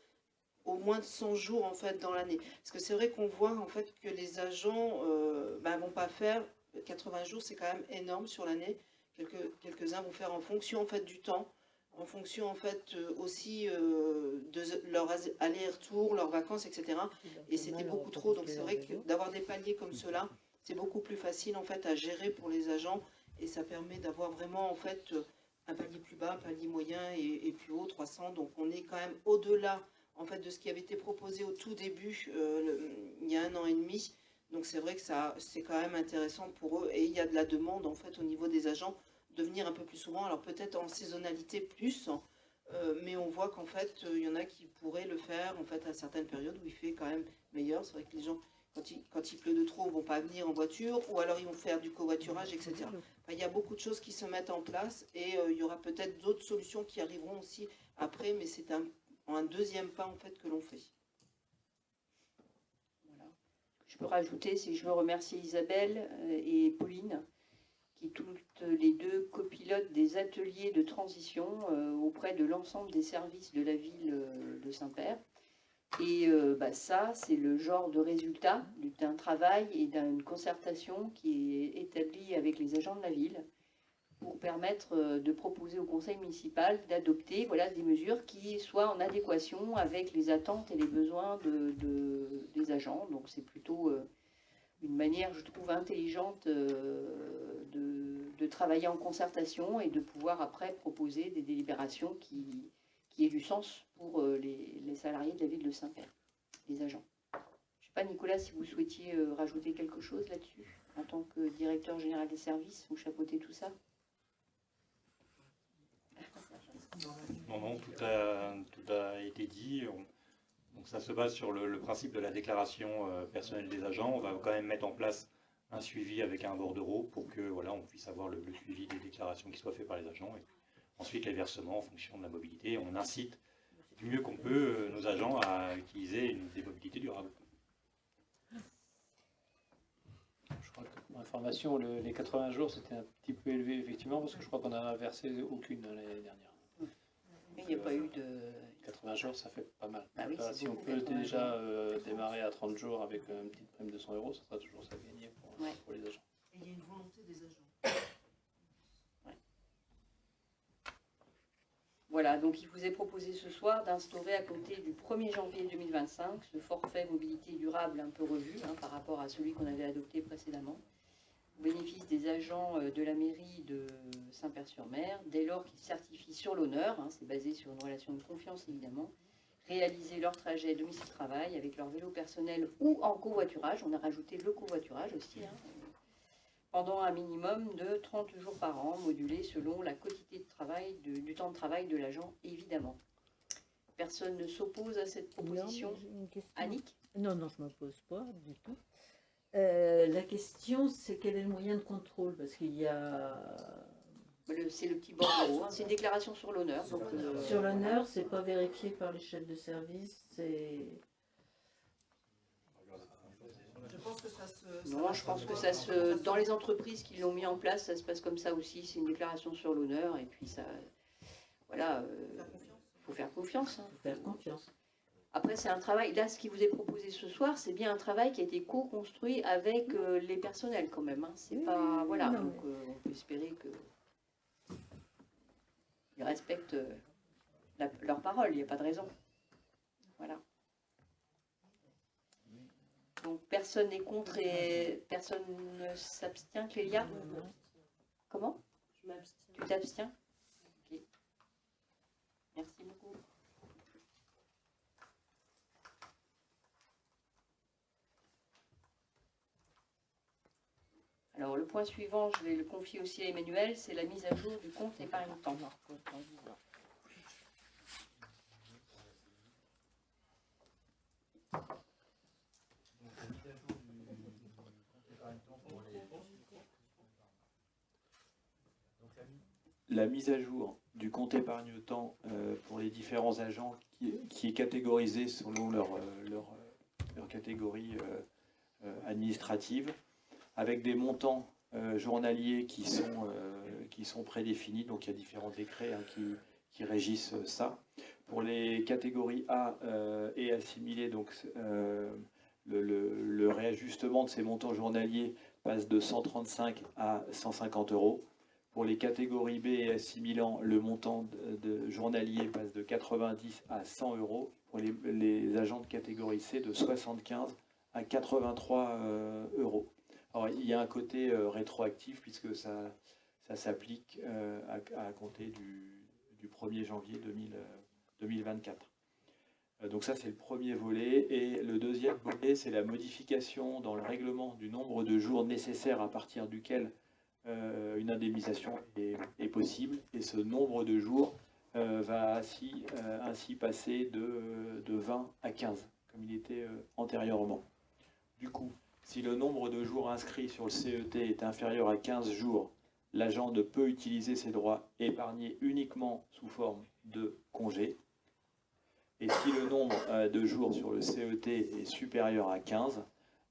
au moins de 100 jours en fait dans l'année. Parce que c'est vrai qu'on voit en fait que les agents vont pas faire 80 jours, c'est quand même énorme sur l'année. Quelques-uns vont faire en fonction en fait du temps, en fonction en fait aussi de leur aller-retour, leurs vacances, etc. Et c'était beaucoup trop. Donc c'est vrai que d'avoir des paliers comme cela, c'est beaucoup plus facile en fait à gérer pour les agents et ça permet d'avoir vraiment en fait un palier plus bas, un palier moyen et plus haut, 300. Donc on est quand même au-delà en fait de ce qui avait été proposé au tout début, il y a 1 an et demi. Donc c'est vrai que c'est quand même intéressant pour eux et il y a de la demande en fait au niveau des agents de venir un peu plus souvent. Alors peut-être en saisonnalité plus, mais on voit qu'en fait il y en a qui pourraient le faire en fait à certaines périodes où il fait quand même meilleur. C'est vrai que les gens quand il pleut de trop, ne vont pas venir en voiture ou alors ils vont faire du covoiturage, etc. Enfin, il y a beaucoup de choses qui se mettent en place et il y aura peut-être d'autres solutions qui arriveront aussi après, mais c'est un deuxième pas en fait que l'on fait. Voilà. Je peux rajouter, c'est que je veux remercier Isabelle et Pauline qui toutes les deux copilotent des ateliers de transition auprès de l'ensemble des services de la ville de Saint-Père. Et ça, c'est le genre de résultat d'un travail et d'une concertation qui est établie avec les agents de la ville pour permettre de proposer au conseil municipal d'adopter des mesures qui soient en adéquation avec les attentes et les besoins des agents. Donc c'est plutôt une manière, je trouve, intelligente de travailler en concertation et de pouvoir après proposer des délibérations qui aient du sens pour les salariés de la ville de Saint-Père, les agents. Je ne sais pas, Nicolas, si vous souhaitiez rajouter quelque chose là-dessus, en tant que directeur général des services, vous chapeautez tout ça? Non, tout a été dit. Donc ça se base sur le principe de la déclaration personnelle des agents. On va quand même mettre en place un suivi avec un bordereau pour que voilà, on puisse avoir le suivi des déclarations qui soient faites par les agents. Et ensuite, les versements en fonction de la mobilité. On incite du mieux qu'on peut nos agents à utiliser des mobilités durables. Je crois que pour information, les 80 jours, c'était un petit peu élevé, effectivement, parce que je crois qu'on n'en a versé aucune l'année dernière. Mais il n'y a pas eu de... 80 jours, ça fait pas mal. Ah oui, Si on peut déjà démarrer à 30 jours avec une petite prime de 100 €, ça sera toujours ça gagné pour les agents. Et il y a une volonté des agents. Voilà, donc il vous est proposé ce soir d'instaurer à compter du 1er janvier 2025 ce forfait mobilité durable un peu revu par rapport à celui qu'on avait adopté précédemment, au bénéfice des agents de la mairie de Saint-Père-sur-Mer, dès lors qu'ils certifient sur l'honneur, c'est basé sur une relation de confiance évidemment, réaliser leur trajet domicile-travail avec leur vélo personnel ou en covoiturage, on a rajouté le covoiturage aussi, pendant un minimum de 30 jours par an, modulé selon la quantité de travail, du temps de travail de l'agent, évidemment. Personne ne s'oppose à cette proposition. Annick ? Non, je ne m'oppose pas du tout. La question, c'est quel est le moyen de contrôle? Parce qu'il y a... C'est le petit bordereau, c'est une déclaration sur l'honneur. Sur l'honneur, c'est pas vérifié par les chefs de service, c'est... Je pense que ça se... Non, je pense que ça se... Dans les entreprises qui l'ont mis en place, ça se passe comme ça aussi. C'est une déclaration sur l'honneur et puis ça... Voilà, il faut faire confiance. Faire confiance. Après, c'est un travail... Là, ce qui vous est proposé ce soir, c'est bien un travail qui a été co-construit avec les personnels quand même. C'est pas... Voilà, donc on peut espérer que... Ils respectent leur parole, il n'y a pas de raison. Voilà. Donc personne n'est contre et personne ne s'abstient, Clélia? Comment? Je m'abstiens. Tu t'abstiens? Ok. Merci beaucoup. Alors le point suivant, je vais le confier aussi à Emmanuel, c'est la mise à jour du compte épargne-temps. La mise à jour du compte épargne-temps pour les différents agents qui est catégorisé selon leur catégorie administrative, avec des montants journaliers qui sont prédéfinis. Donc il y a différents décrets qui régissent ça. Pour les catégories A et assimilées, donc le réajustement de ces montants journaliers passe de 135 à 150 €. Pour les catégories B et assimilant, le montant de journalier passe de 90 à 100 €. Pour les agents de catégorie C, de 75 à 83 €. Alors, il y a un côté rétroactif puisque ça s'applique à compter du 1er janvier 2024. Donc ça, c'est le premier volet. Et le deuxième volet, c'est la modification dans le règlement du nombre de jours nécessaires à partir duquel une indemnisation est possible. Et ce nombre de jours va ainsi passer de 20 à 15, comme il était antérieurement. Du coup, si le nombre de jours inscrits sur le CET est inférieur à 15 jours, l'agent ne peut utiliser ses droits épargnés uniquement sous forme de congé. Et si le nombre de jours sur le CET est supérieur à 15,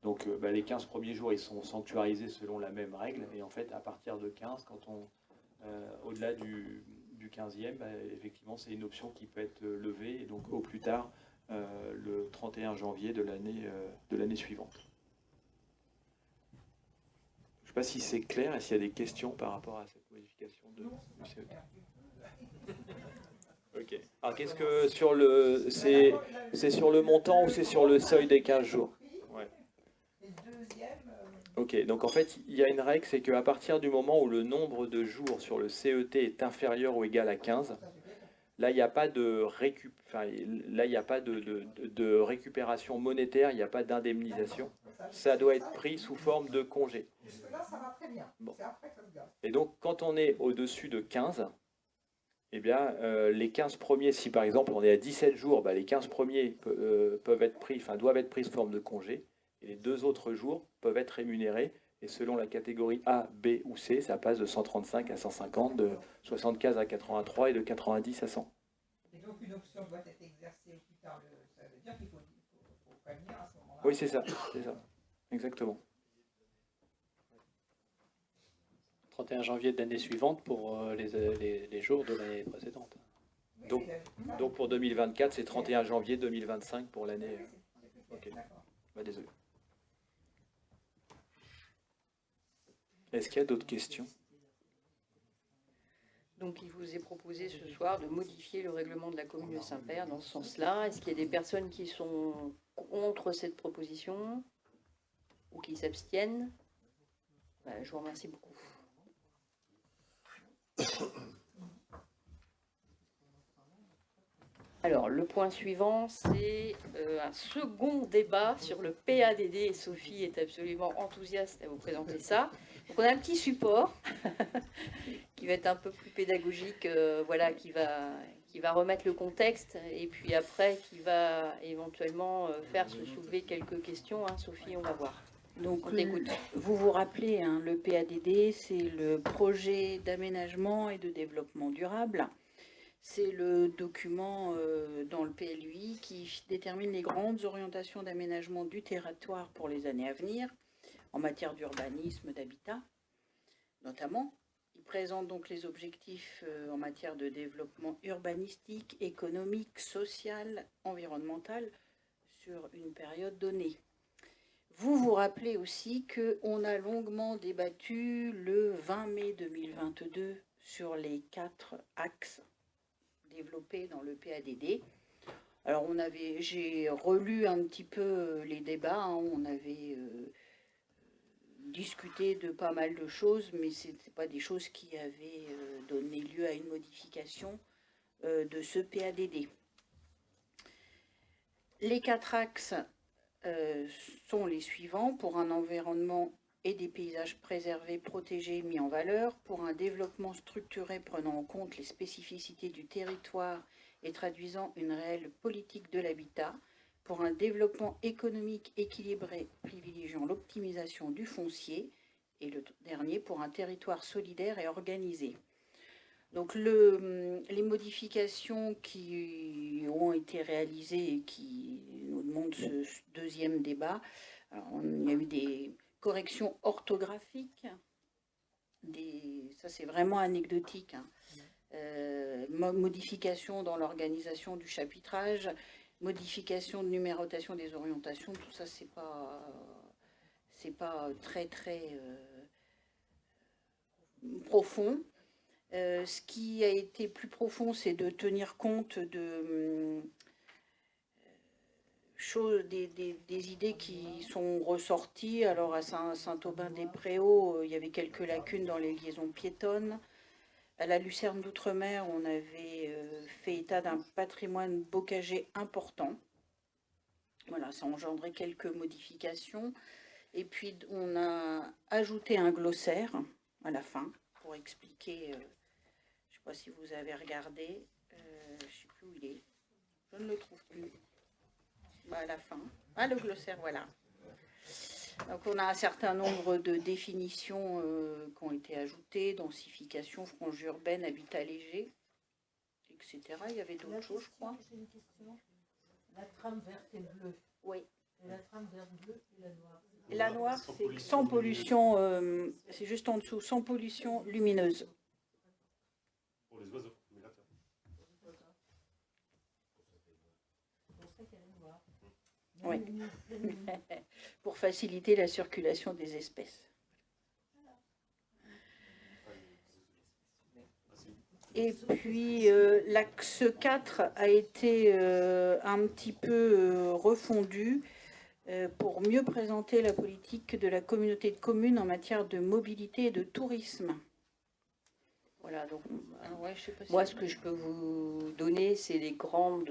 donc les 15 premiers jours, ils sont sanctuarisés selon la même règle. Et en fait, à partir de 15, au-delà du 15e, effectivement, c'est une option qui peut être levée. Et donc, au plus tard, le 31 janvier de l'année suivante. Je ne sais pas si c'est clair et s'il y a des questions par rapport à cette modification du CET. Ok. Alors, qu'est-ce que c'est sur le montant ou c'est sur le seuil des 15 jours? Ok, donc en fait, il y a une règle, c'est qu'à partir du moment où le nombre de jours sur le CET est inférieur ou égal à 15, là, il n'y a pas de récupération monétaire, il n'y a pas d'indemnisation. Ça doit être pris sous forme de congé. Bon. Et donc, quand on est au-dessus de 15, eh bien, les 15 premiers, si par exemple on est à 17 jours, les 15 premiers doivent être pris sous forme de congé. Et les 2 autres jours peuvent être rémunérés Et selon la catégorie A, B ou C, ça passe de 135 à 150, de 75 à 83 et de 90 à 100. Et donc une option doit être exercée au plus tard, ça veut dire qu'il faut prévenir à ce moment-là. Oui, c'est ça, exactement. 31 janvier de l'année suivante pour les jours de l'année précédente. Donc pour 2024, c'est 31 janvier 2025 pour l'année. Ok, bah, désolé. Est-ce qu'il y a d'autres questions? Donc il vous est proposé ce soir de modifier le règlement de la commune de Saint-Père dans ce sens-là. Est-ce qu'il y a des personnes qui sont contre cette proposition ou qui s'abstiennent? Je vous remercie beaucoup. Alors, le point suivant, c'est un second débat sur le PADD. Et Sophie est absolument enthousiaste à vous présenter ça. Donc, on a un petit support qui va être un peu plus pédagogique, voilà, qui va remettre le contexte et puis après, qui va éventuellement faire se soulever quelques questions. Hein. Sophie, on va voir. Donc, vous vous rappelez, hein, le PADD, c'est le projet d'aménagement et de développement durable. C'est le document dans le PLUI qui détermine les grandes orientations d'aménagement du territoire pour les années à venir, en matière d'urbanisme, d'habitat, notamment. Il présente donc les objectifs en matière de développement urbanistique, économique, social, environnemental sur une période donnée. Vous vous rappelez aussi qu'on a longuement débattu le 20 mai 2022 sur les 4 axes développés dans le PADD. Alors j'ai relu un petit peu les débats, hein, on avait discuté de pas mal de choses, mais ce n'était pas des choses qui avaient donné lieu à une modification de ce PADD. Les 4 axes sont les suivants: pour un environnement et des paysages préservés, protégés, mis en valeur, pour un développement structuré prenant en compte les spécificités du territoire et traduisant une réelle politique de l'habitat, pour un développement économique équilibré privilégiant l'optimisation du foncier, et le dernier pour un territoire solidaire et organisé. Donc les modifications qui ont été réalisées et qui nous demandent ce deuxième débat, alors, il y a eu des corrections orthographiques, ça c'est vraiment anecdotique, hein. Modification dans l'organisation du chapitrage, modification de numérotation des orientations, tout ça c'est pas très profond. Ce qui a été plus profond, c'est de tenir compte de des idées qui sont ressorties. Alors à Saint-Aubin-des-Préaux, il y avait quelques lacunes dans les liaisons piétonnes. À la Lucerne d'Outre-mer, on avait fait état d'un patrimoine bocager important. Voilà, ça a engendré quelques modifications. Et puis on a ajouté un glossaire à la fin pour expliquer, je ne sais pas si vous avez regardé, je ne sais plus où il est, je ne le trouve plus. À la fin. Ah, le glossaire, voilà. Donc on a un certain nombre de définitions qui ont été ajoutées: densification, frange urbaine, habitat léger, etc. Il y avait d'autres choses, je crois. J'ai une question. La trame verte et bleue. Oui. Et la trame verte bleue et la noire. Et la noire, c'est sans pollution, c'est juste en dessous, sans pollution lumineuse. Pour les oiseaux. Oui, pour faciliter la circulation des espèces. Et puis l'axe 4 a été un petit peu refondu pour mieux présenter la politique de la communauté de communes en matière de mobilité et de tourisme. Voilà, donc ouais, je sais pas si moi, ce que je peux vous donner, c'est les grandes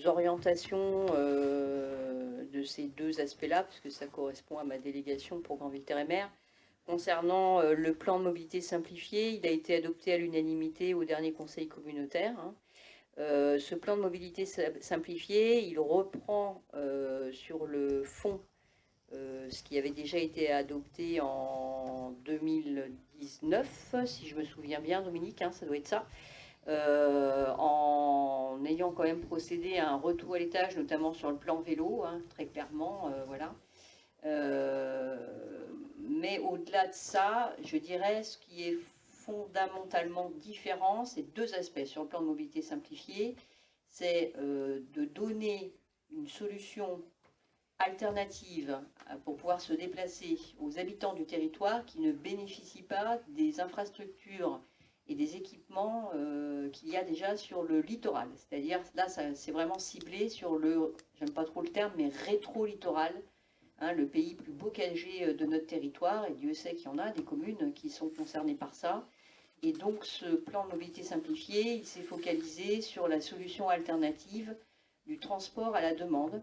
orientations de ces deux aspects-là, puisque ça correspond à ma délégation pour Granville-Terre-et-Mer. Concernant le plan de mobilité simplifié, il a été adopté à l'unanimité au dernier conseil communautaire. Hein. Ce plan de mobilité simplifié, il reprend sur le fond ce qui avait déjà été adopté en 2019, si je me souviens bien, Dominique, hein, ça doit être ça, en ayant quand même procédé à un retour à l'étage, notamment sur le plan vélo, hein, très clairement, voilà. Mais au-delà de ça, je dirais ce qui est fondamentalement différent, c'est deux aspects sur le plan de mobilité simplifiée. C'est de donner une solution alternative pour pouvoir se déplacer aux habitants du territoire qui ne bénéficient pas des infrastructures et des équipements qu'il y a déjà sur le littoral. C'est-à-dire, là, c'est vraiment ciblé sur le, j'aime pas trop le terme, mais rétro-littoral, hein, le pays plus bocager de notre territoire, et Dieu sait qu'il y en a des communes qui sont concernées par ça. Et donc, ce plan de mobilité simplifiée, il s'est focalisé sur la solution alternative du transport à la demande,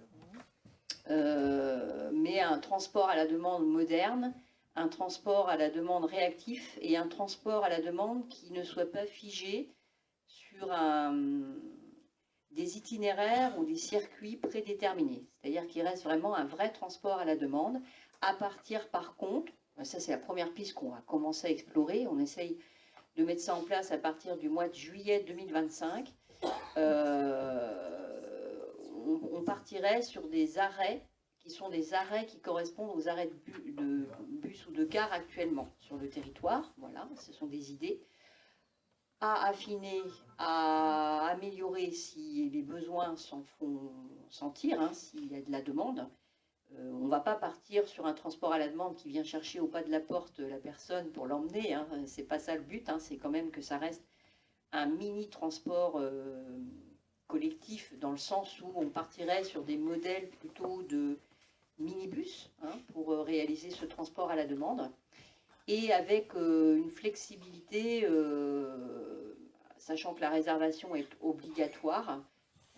mais un transport à la demande moderne, un transport à la demande réactif et un transport à la demande qui ne soit pas figé sur des itinéraires ou des circuits prédéterminés. C'est-à-dire qu'il reste vraiment un vrai transport à la demande, à partir par contre, ça c'est la première piste qu'on va commencer à explorer, on essaye de mettre ça en place à partir du mois de juillet 2025, on partirait sur des arrêts qui sont des arrêts qui correspondent aux arrêts de bus ou de car actuellement sur le territoire. Voilà, ce sont des idées à affiner, à améliorer si les besoins s'en font sentir, hein, s'il y a de la demande. On ne va pas partir sur un transport à la demande qui vient chercher au pas de la porte la personne pour l'emmener, hein. C'est pas ça le but, hein. C'est quand même que ça reste un mini transport collectif, dans le sens où on partirait sur des modèles plutôt de minibus, hein, pour réaliser ce transport à la demande, et avec une flexibilité, sachant que la réservation est obligatoire.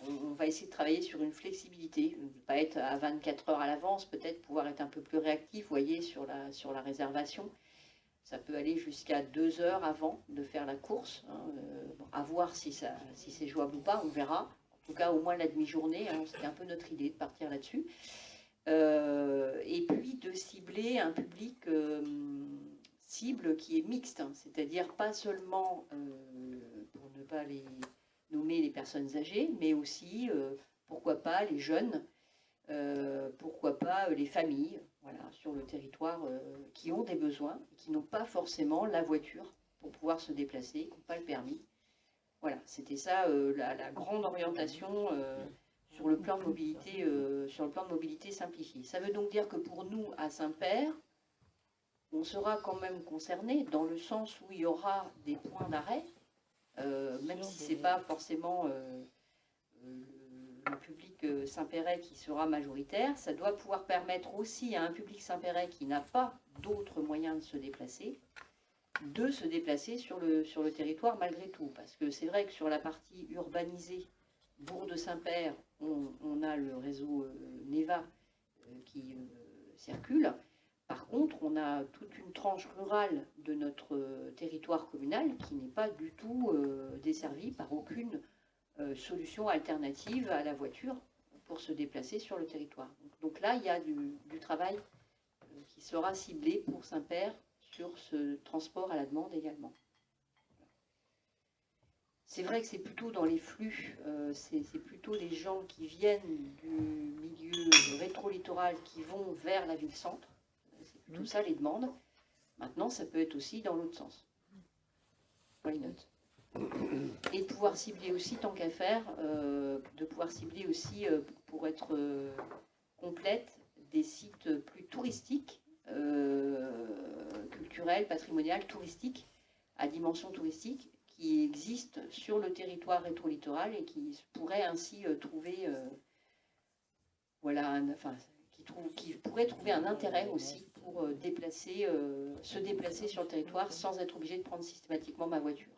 On va essayer de travailler sur une flexibilité, ne pas être à 24 heures à l'avance, peut-être pouvoir être un peu plus réactif, vous voyez, sur la réservation. Ça peut aller jusqu'à 2 heures avant de faire la course, hein, à voir si c'est jouable ou pas, on verra. En tout cas, au moins la demi-journée, hein, c'était un peu notre idée de partir là-dessus. Et puis de cibler un public cible qui est mixte, hein, c'est-à-dire pas seulement, pour ne pas les nommer les personnes âgées, mais aussi, pourquoi pas, les jeunes, pourquoi pas les familles, voilà, sur le territoire, qui ont des besoins, qui n'ont pas forcément la voiture pour pouvoir se déplacer, qui n'ont pas le permis. Voilà, c'était ça la grande orientation sur le plan de mobilité simplifié. Ça veut donc dire que pour nous, à Saint-Père, on sera quand même concerné dans le sens où il y aura des points d'arrêt, même si ce n'est pas forcément le public Saint-Péret qui sera majoritaire, ça doit pouvoir permettre aussi à un public Saint-Péret qui n'a pas d'autres moyens de se déplacer sur le territoire malgré tout. Parce que c'est vrai que sur la partie urbanisée, Bourg de Saint-Père, on a le réseau NEVA qui circule. Par contre, on a toute une tranche rurale de notre territoire communal qui n'est pas du tout desservie par aucune solution alternative à la voiture pour se déplacer sur le territoire. Donc là, il y a du travail qui sera ciblé pour Saint-Père sur ce transport à la demande également. C'est vrai que c'est plutôt dans les flux, c'est plutôt les gens qui viennent du milieu rétro-littoral qui vont vers la ville-centre. C'est plutôt ça les demandes. Maintenant, ça peut être aussi dans l'autre sens. Why not? Et de pouvoir cibler aussi, tant qu'à faire, de pouvoir cibler aussi, pour être complète, des sites plus touristiques, culturels, patrimoniales, touristiques, à dimension touristique, qui existent sur le territoire rétro-littoral et qui pourraient ainsi trouver, voilà, qui pourraient trouver un intérêt aussi pour se déplacer sur le territoire sans être obligé de prendre systématiquement ma voiture.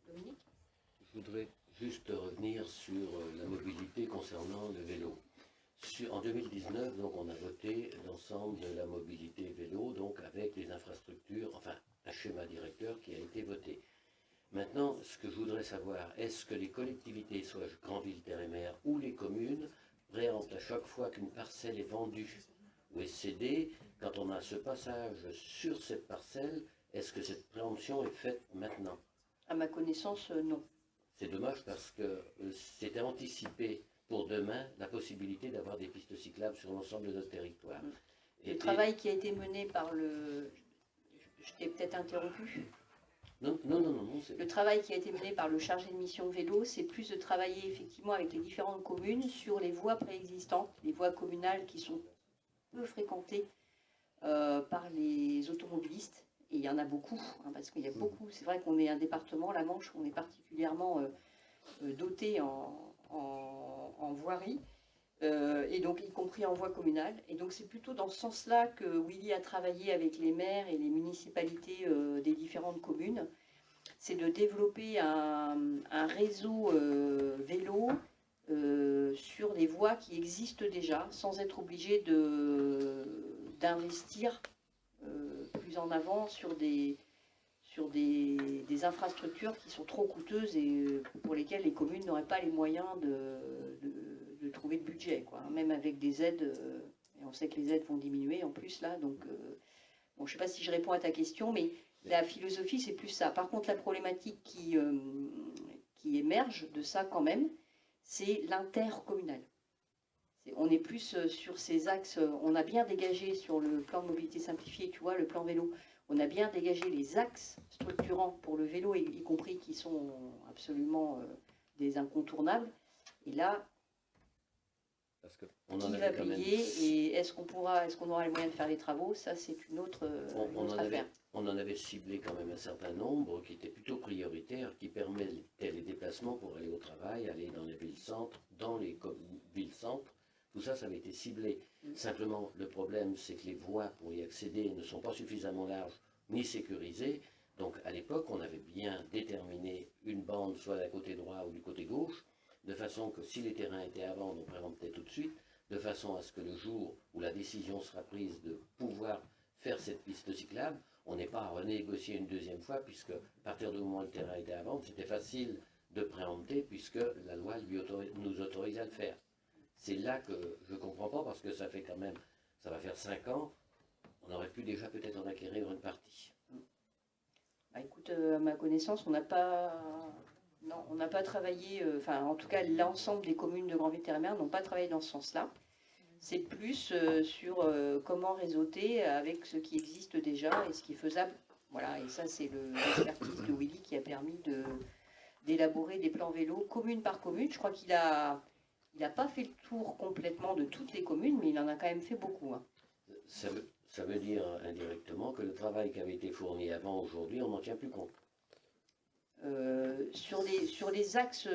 Dominique ? Je voudrais juste revenir sur la mobilité concernant le vélo. En 2019, donc, on a voté l'ensemble de la mobilité vélo, donc avec les infrastructures, enfin un schéma directeur qui a été voté. Maintenant, ce que je voudrais savoir, est-ce que les collectivités, soit Granville, Terre et Mer, ou les communes, préempte à chaque fois qu'une parcelle est vendue ou est cédée, quand on a ce passage sur cette parcelle, est-ce que cette préemption est faite maintenant? À ma connaissance, non. C'est dommage parce que c'était anticipé pour demain la possibilité d'avoir des pistes cyclables sur l'ensemble de notre territoire. Le travail qui a été mené par le... Je t'ai peut-être interrompu. Non. Le travail qui a été mené par le chargé de mission vélo, c'est plus de travailler effectivement avec les différentes communes sur les voies préexistantes, les voies communales qui sont peu fréquentées par les automobilistes. Et il y en a beaucoup, hein, parce qu'il y a beaucoup. C'est vrai qu'on est un département, la Manche, on est particulièrement doté en voirie, et donc y compris en voie communale. Et donc c'est plutôt dans ce sens-là que Willy a travaillé avec les maires et les municipalités des différentes communes. C'est de développer un réseau vélo sur des voies qui existent déjà, sans être obligé d'investir plus en avant sur des infrastructures qui sont trop coûteuses et pour lesquelles les communes n'auraient pas les moyens de trouver le budget, quoi. Même avec des aides, et on sait que les aides vont diminuer en plus là, donc bon, je ne sais pas si je réponds à ta question, mais la philosophie c'est plus ça. Par contre, la problématique qui émerge de ça quand même, c'est l'intercommunal. On est plus sur ces axes, on a bien dégagé sur le plan de mobilité simplifiée, tu vois, le plan vélo, on a bien dégagé les axes structurants pour le vélo, y compris qui sont absolument des incontournables. Et là, qui va payer et est-ce qu'on aura les moyens de faire les travaux? Ça, c'est une autre affaire. On en avait ciblé quand même un certain nombre qui étaient plutôt prioritaires, qui permettaient les déplacements pour aller au travail, aller dans les villes-centres, Tout ça, ça avait été ciblé. Simplement, le problème, c'est que les voies pour y accéder ne sont pas suffisamment larges ni sécurisées. Donc, à l'époque, on avait bien déterminé une bande, soit d'un côté droit ou du côté gauche, de façon que si les terrains étaient à vendre, on préemptait tout de suite, de façon à ce que le jour où la décision sera prise de pouvoir faire cette piste cyclable, on n'ait pas à renégocier une deuxième fois, puisque à partir du moment où le terrain était à vendre, c'était facile de préempter, puisque la loi nous autorise à le faire. C'est là que je ne comprends pas, parce que ça fait quand même, ça va faire 5 ans, on aurait pu déjà peut-être en acquérir une partie. Bah, écoute, à ma connaissance, on n'a pas travaillé, enfin en tout cas l'ensemble des communes de Granville-Terre-et-Mer n'ont pas travaillé dans ce sens-là. C'est plus sur comment réseauter avec ce qui existe déjà et ce qui est faisable. Voilà, et ça c'est l'expertise de Willy qui a permis d'élaborer des plans vélo commune par commune. Je crois qu'il n'a pas fait le tour complètement de toutes les communes, mais il en a quand même fait beaucoup. Hein. Ça veut dire indirectement que le travail qui avait été fourni avant, aujourd'hui, on n'en tient plus compte. Sur les axes,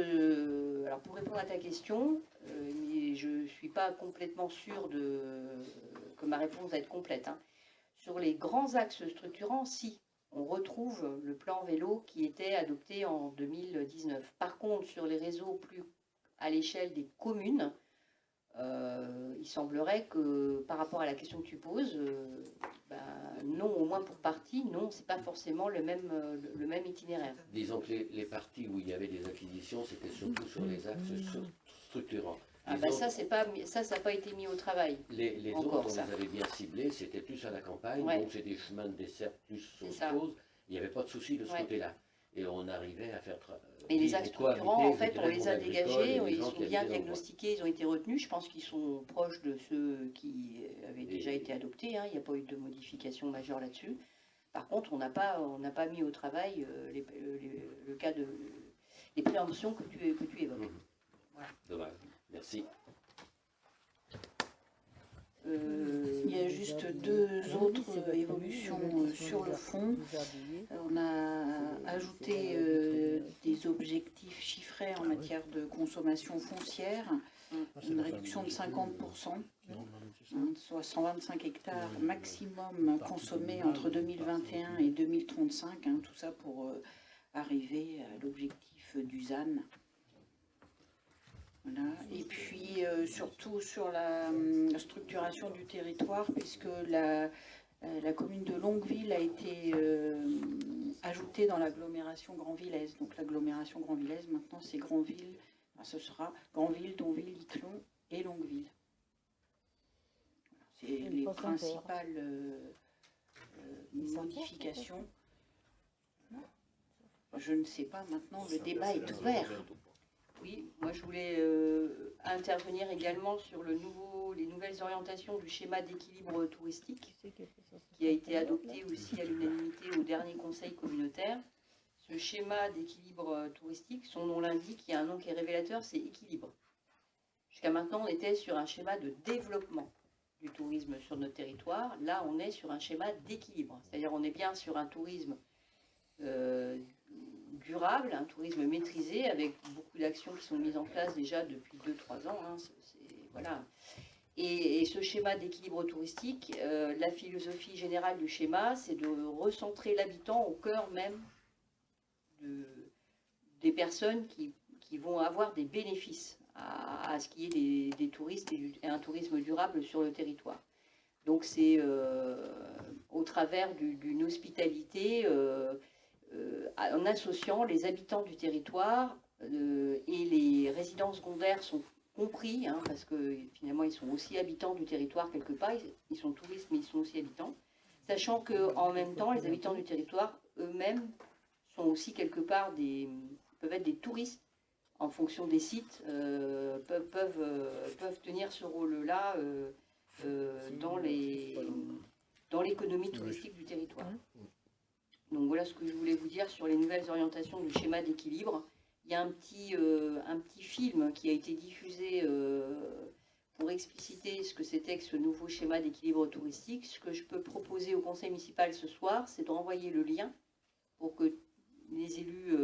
alors pour répondre à ta question, mais je ne suis pas complètement sûre que ma réponse va être complète. Hein. Sur les grands axes structurants, si, on retrouve le plan vélo qui était adopté en 2019. Par contre, sur les réseaux plus à l'échelle des communes, il semblerait que par rapport à la question que tu poses, non, au moins pour partie, non, c'est pas forcément le même itinéraire. Disons que les parties où il y avait des acquisitions, c'était surtout sur les axes structurants. Ça n'a pas été mis au travail. Les autres, on les avait bien ciblés, c'était plus à la campagne, donc c'est des chemins de dessert plus autre chose. Il n'y avait pas de souci de ce côté-là. Et on arrivait à faire... Et les axes structurants, en fait, on les a dégagés, ils sont bien diagnostiqués, ils ont été retenus. Je pense qu'ils sont proches de ceux qui avaient déjà été adoptés. Hein. Il n'y a pas eu de modification majeure là-dessus. Par contre, on n'a pas mis au travail le cas de les préemptions que tu évoques. Voilà. Dommage. Merci. Il y a juste 2 autres évolutions sur le fond. On a ajouté des objectifs chiffrés en matière de consommation foncière, une réduction de 50%, soit 125 hectares maximum consommés entre 2021 et 2035, tout ça pour arriver à l'objectif du ZAN. Voilà. Et puis surtout sur la structuration du territoire, puisque la commune de Longueville a été ajoutée dans l'agglomération Grand-Villaise. Donc l'agglomération Grand-Villaise, maintenant c'est Grandville, ce sera Granville, Donville, Yclon et Longueville. C'est les principales modifications. Je ne sais pas maintenant, le débat est ouvert. Oui, moi je voulais intervenir également sur les nouvelles orientations du schéma d'équilibre touristique qui a été adopté aussi à l'unanimité au dernier conseil communautaire. Ce schéma d'équilibre touristique, son nom l'indique, il y a un nom qui est révélateur, c'est équilibre. Jusqu'à maintenant, on était sur un schéma de développement du tourisme sur notre territoire. Là, on est sur un schéma d'équilibre. C'est-à-dire on est bien sur un tourisme durable, un tourisme maîtrisé, avec beaucoup d'actions qui sont mises en place déjà depuis 2-3 ans. Hein, voilà. Et ce schéma d'équilibre touristique, la philosophie générale du schéma, c'est de recentrer l'habitant au cœur même des personnes qui vont avoir des bénéfices à ce qui est des touristes et un tourisme durable sur le territoire. Donc c'est au travers d'une hospitalité en associant les habitants du territoire et les résidents secondaires sont compris, hein, parce que finalement ils sont aussi habitants du territoire quelque part, ils sont touristes mais ils sont aussi habitants, sachant qu'en même temps les habitants du territoire eux-mêmes sont aussi quelque part peuvent être des touristes en fonction des sites, peuvent tenir ce rôle-là dans l'économie touristique du territoire. Donc voilà ce que je voulais vous dire sur les nouvelles orientations du schéma d'équilibre. Il y a un petit film qui a été diffusé pour expliciter ce que c'était que ce nouveau schéma d'équilibre touristique. Ce que je peux proposer au conseil municipal ce soir, c'est de renvoyer le lien pour que les élus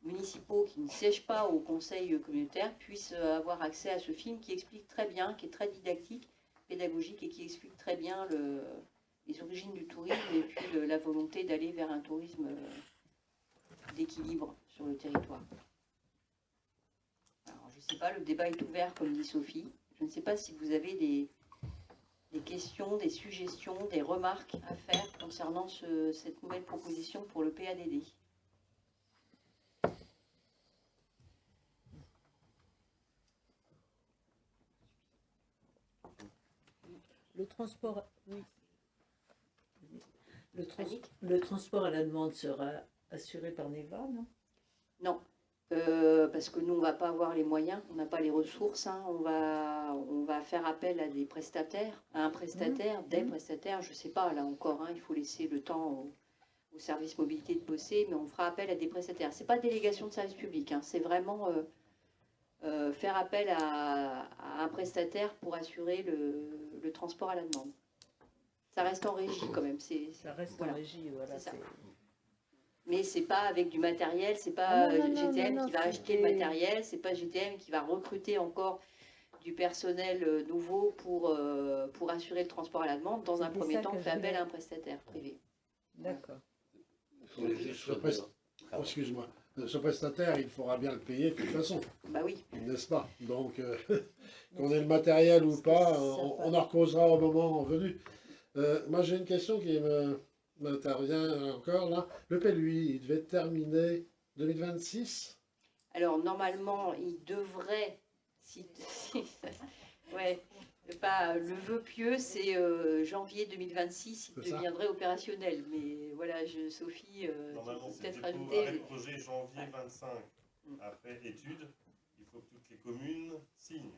municipaux qui ne siègent pas au conseil communautaire puissent avoir accès à ce film qui explique très bien, qui est très didactique, pédagogique et qui explique très bien les origines du tourisme et puis la volonté d'aller vers un tourisme d'équilibre sur le territoire. Alors, je ne sais pas, le débat est ouvert comme dit Sophie. Je ne sais pas si vous avez des questions, des suggestions, des remarques à faire concernant cette nouvelle proposition pour le PADD. Le transport, oui. Le transport à la demande sera assuré par Neva, non? Non, parce que nous, on ne va pas avoir les moyens, on n'a pas les ressources. Hein, on va faire appel à des prestataires, à un prestataire, des prestataires, je ne sais pas, là encore, hein, il faut laisser le temps au service mobilité de bosser, mais on fera appel à des prestataires. Ce n'est pas délégation de service public, hein, c'est vraiment faire appel à un prestataire pour assurer le transport à la demande. Ça reste en régie quand même. Ça reste en régie, voilà. C'est ça. Mais c'est pas avec du matériel, c'est pas GTM qui va acheter le matériel, c'est pas GTM qui va recruter encore du personnel nouveau pour assurer le transport à la demande. Dans un premier temps, on fait appel à un prestataire privé. D'accord. Excuse-moi. Ce prestataire, il faudra bien le payer de toute façon. Bah oui. N'est-ce pas? Donc, qu'on ait le matériel ou pas, on en recausera au moment venu. Moi, j'ai une question qui m'intervient encore là. Le PLUI, il devait terminer 2026? Alors, normalement, il devrait... ouais, le vœu pieux, c'est janvier 2026, il deviendrait opérationnel. Mais voilà, Sophie, peut-être rajouter... Avec projet janvier 25, après étude, il faut que toutes les communes signent.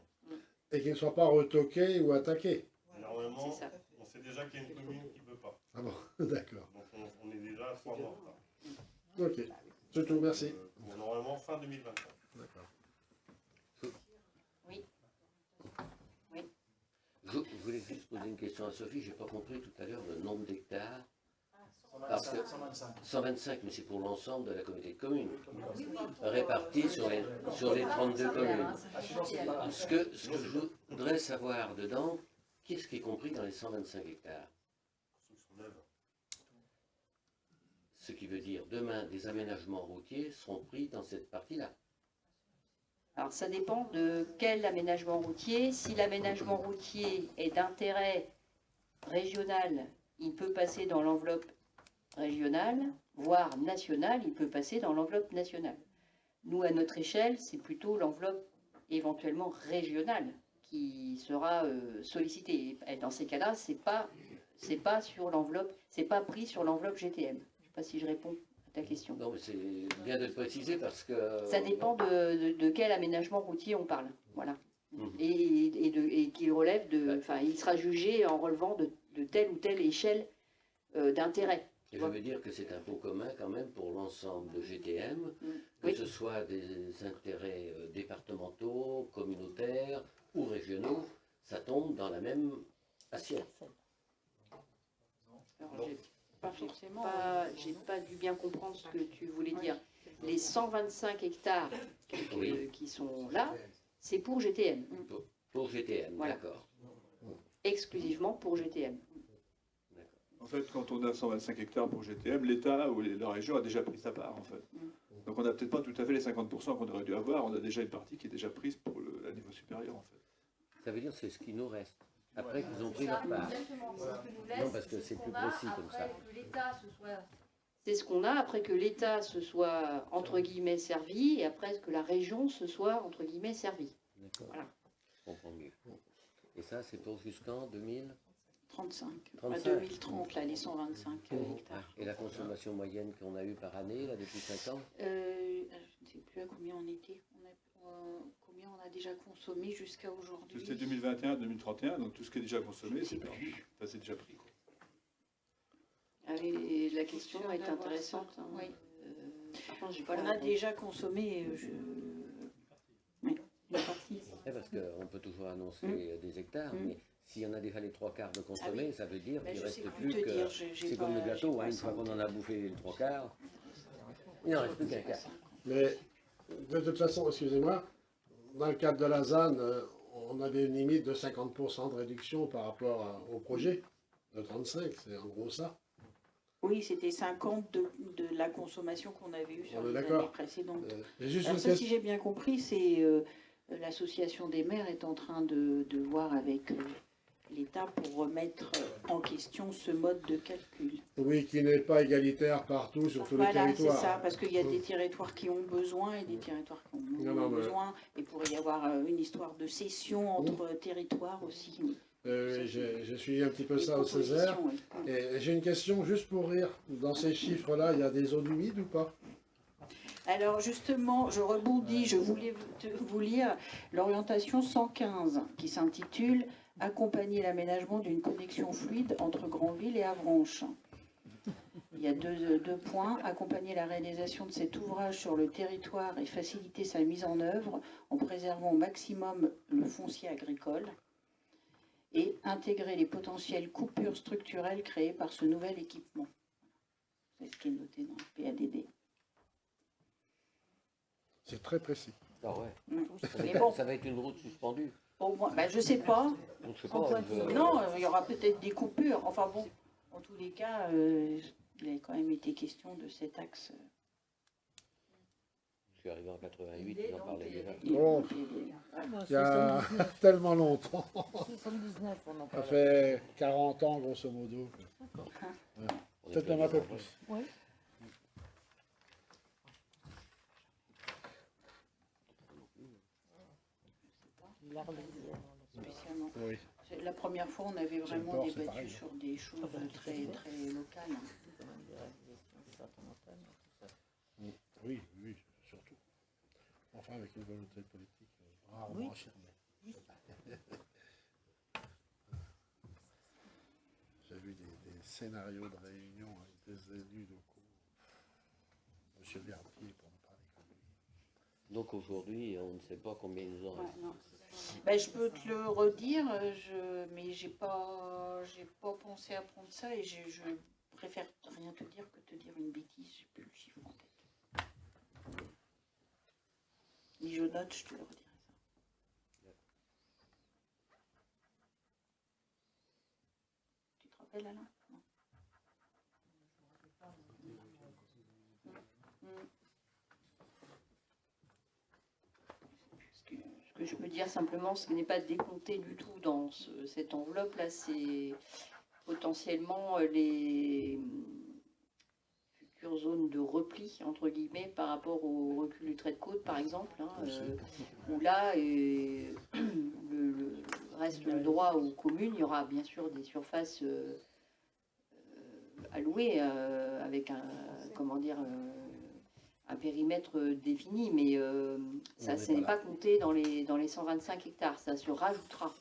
Et qu'il ne soit pas retoqué ou attaqué. Normalement, on sait déjà qu'il y a une commune qui ne veut pas. Ah bon, d'accord. Donc on est déjà à 3 mois. Ok, c'est tout, merci. Normalement, fin 2025. D'accord. Oui. Je voulais juste poser une question à Sophie. Je n'ai pas compris tout à l'heure le nombre d'hectares. 125, mais c'est pour l'ensemble de la communauté de communes, répartis sur les 32 communes. Ce que je voudrais savoir dedans, qu'est-ce qui est compris dans les 125 hectares? Ce qui veut dire, demain, des aménagements routiers seront pris dans cette partie-là. Alors ça dépend de quel aménagement routier. Si l'aménagement routier est d'intérêt régional, il peut passer dans l'enveloppe régionale, voire nationale, il peut passer dans l'enveloppe nationale. Nous, à notre échelle, c'est plutôt l'enveloppe éventuellement régionale qui sera sollicité. Et dans ces cas-là, c'est pas sur l'enveloppe, c'est pas pris sur l'enveloppe GTM. Je ne sais pas si je réponds à ta question. Non, mais c'est bien de le préciser parce que... Ça dépend de quel aménagement routier on parle. Voilà. Et qu'il relève de... Enfin, il sera jugé en relevant de telle ou telle échelle d'intérêt. Et je veux dire que c'est un pot commun quand même pour l'ensemble de GTM, que ce soit des intérêts départementaux, communautaires ou régionaux, ça tombe dans la même assiette. Alors, j'ai pas dû bien comprendre ce que tu voulais dire. Les 125 hectares qui sont là, c'est pour GTM. Pour GTM, voilà. D'accord. Exclusivement pour GTM. En fait, quand on a 125 hectares pour GTM, l'État ou la région a déjà pris sa part, en fait. Donc on n'a peut-être pas tout à fait les 50% qu'on aurait dû avoir, on a déjà une partie qui est déjà prise pour le niveau supérieur, en fait. Ça veut dire que c'est ce qui nous reste. Après qu'ils ont pris leur part. Non, parce que c'est plus précis comme ça. C'est ce qu'on a après que l'État se soit, entre guillemets, servi, et après que la région se soit, entre guillemets, servie. D'accord. Voilà. Je comprends mieux. Et ça, c'est pour jusqu'en 35. 35. 2030, là, les 125 hectares. Et la consommation moyenne qu'on a eue par année, là, depuis 5 ans Je ne sais plus à combien on était. Combien on a déjà consommé jusqu'à aujourd'hui. C'est 2021-2031, donc tout ce qui est déjà consommé, c'est perdu. Enfin, c'est déjà pris, quoi. Et la question est intéressante. Hein. Oui. Par contre, j'ai pas on la a réponse. déjà consommé une partie. Parce qu'on peut toujours annoncer des hectares, mais s'il y en a déjà les 3/4 de consommés, ça veut dire qu'il ne reste plus que... C'est comme le gâteau, hein, une fois qu'on en a bouffé les 3/4, il n'en reste plus qu'un quart. Mais de toute façon, excusez-moi, dans le cadre de la ZAN, on avait une limite de 50% de réduction par rapport au projet de 35, c'est en gros ça. Oui, c'était 50 de la consommation qu'on avait eue sur les années précédentes. Alors ça, si j'ai bien compris, c'est l'association des maires est en train de voir avec l'État pour remettre en question ce mode de calcul. Oui, qui n'est pas égalitaire partout sur tous les territoires. Voilà, c'est ça, parce qu'il y a des territoires qui ont besoin et des territoires qui ont moins besoin. Il pourrait y avoir une histoire de cession entre territoires aussi. J'ai suivi un petit peu ça au Césaire. Et j'ai une question juste pour rire. Dans ces chiffres-là, il y a des zones humides ou pas? Alors justement, je rebondis, je voulais vous lire l'orientation 115 qui s'intitule « Accompagner l'aménagement d'une connexion fluide entre Granville et Avranches ». Il y a deux points. Accompagner la réalisation de cet ouvrage sur le territoire et faciliter sa mise en œuvre en préservant au maximum le foncier agricole. Et intégrer les potentielles coupures structurelles créées par ce nouvel équipement. C'est ce qui est noté dans le PADD. C'est très précis. Ah ouais. Mais bon, ça va être une route suspendue. Au moins, ben, je ne sais pas. Je sais pas, Non, il y aura peut-être des coupures. Enfin bon, en tous les cas, il a quand même été question de cet axe. Je suis arrivé en 88, ils en parlaient déjà. Oh, il y a tellement longtemps. 79, on en Ça parle. fait 40 ans, grosso modo. Ouais. Peut-être même un peu plus. Oui. Spécialement. Oui. La première fois, on avait vraiment port, c'est débattu pareil. sur des choses très, très locales. Oui, oui, surtout. Enfin, avec une volonté politique rarement Oui. affirmée. J'ai vu des scénarios de réunion avec des élus locaux. Monsieur Berthier, pour ne parler que lui. Donc aujourd'hui, on ne sait pas combien il nous en reste. Ben, je peux te le redire, mais j'ai pas pensé à prendre ça et je préfère rien te dire que te dire une bêtise. J'ai plus le chiffre en tête. Mais je note, je te le redirai ça. Tu te rappelles, Alain? Non. Ce que je peux dire simplement, ce qui n'est pas décompté du tout dans cette enveloppe-là, c'est potentiellement les futures zones de repli, entre guillemets, par rapport au recul du trait de côte, par exemple, hein, où là, reste le droit aux communes. Il y aura bien sûr des surfaces allouées avec un, comment dire, un périmètre défini, mais ça n'est pas compté dans les 125 hectares. Ça se rajoutera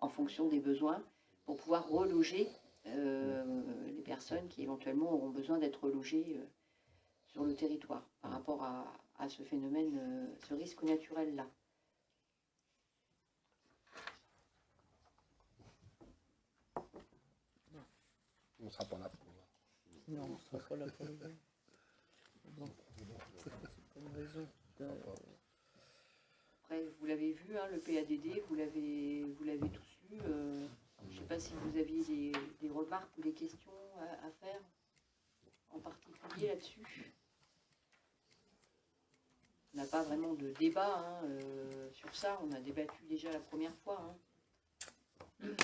en fonction des besoins pour pouvoir reloger les personnes qui éventuellement auront besoin d'être logées sur le territoire par rapport à ce phénomène, ce risque naturel-là. On ne sera pas là pour voir. Non, on ne sera pas là pour le voir. Bon, c'est pas une raison. Après, vous l'avez vu, hein, le PADD, vous l'avez tous lu. Je ne sais pas si vous aviez des remarques ou des questions à faire en particulier là-dessus. On n'a pas vraiment de débat hein, sur ça. On a débattu déjà la première fois. Hein.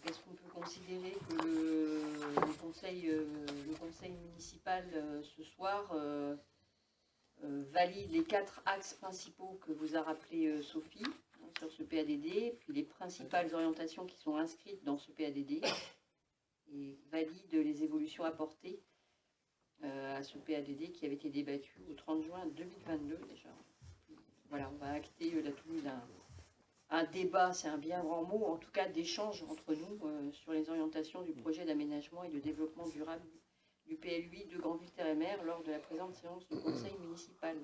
Est-ce qu'on peut considérer que le conseil municipal ce soir valide les 4 axes principaux que vous a rappelé Sophie hein, sur ce PADD, puis les principales orientations qui sont inscrites dans ce PADD, et valide les évolutions apportées à ce PADD qui avait été débattu au 30 juin 2022 déjà. Voilà, on va acter la tenue un débat, c'est un bien grand mot, en tout cas d'échange entre nous sur les orientations du projet d'aménagement et de développement durable du PLUI de Granville-Terre-et-Mer lors de la présente séance du conseil municipal.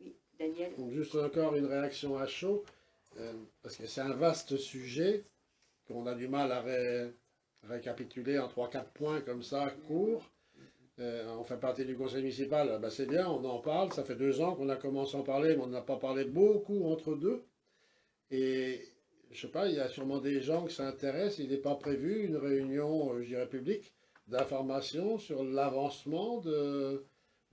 Oui, Daniel. Donc juste encore une réaction à chaud, parce que c'est un vaste sujet qu'on a du mal à récapituler en 3-4 points comme ça, courts. On fait partie du conseil municipal, ben c'est bien, on en parle, ça fait 2 ans qu'on a commencé à en parler, mais on n'a pas parlé beaucoup entre deux. Et je sais pas, il y a sûrement des gens qui s'intéressent, il n'est pas prévu une réunion, je dirais publique, d'information sur l'avancement de...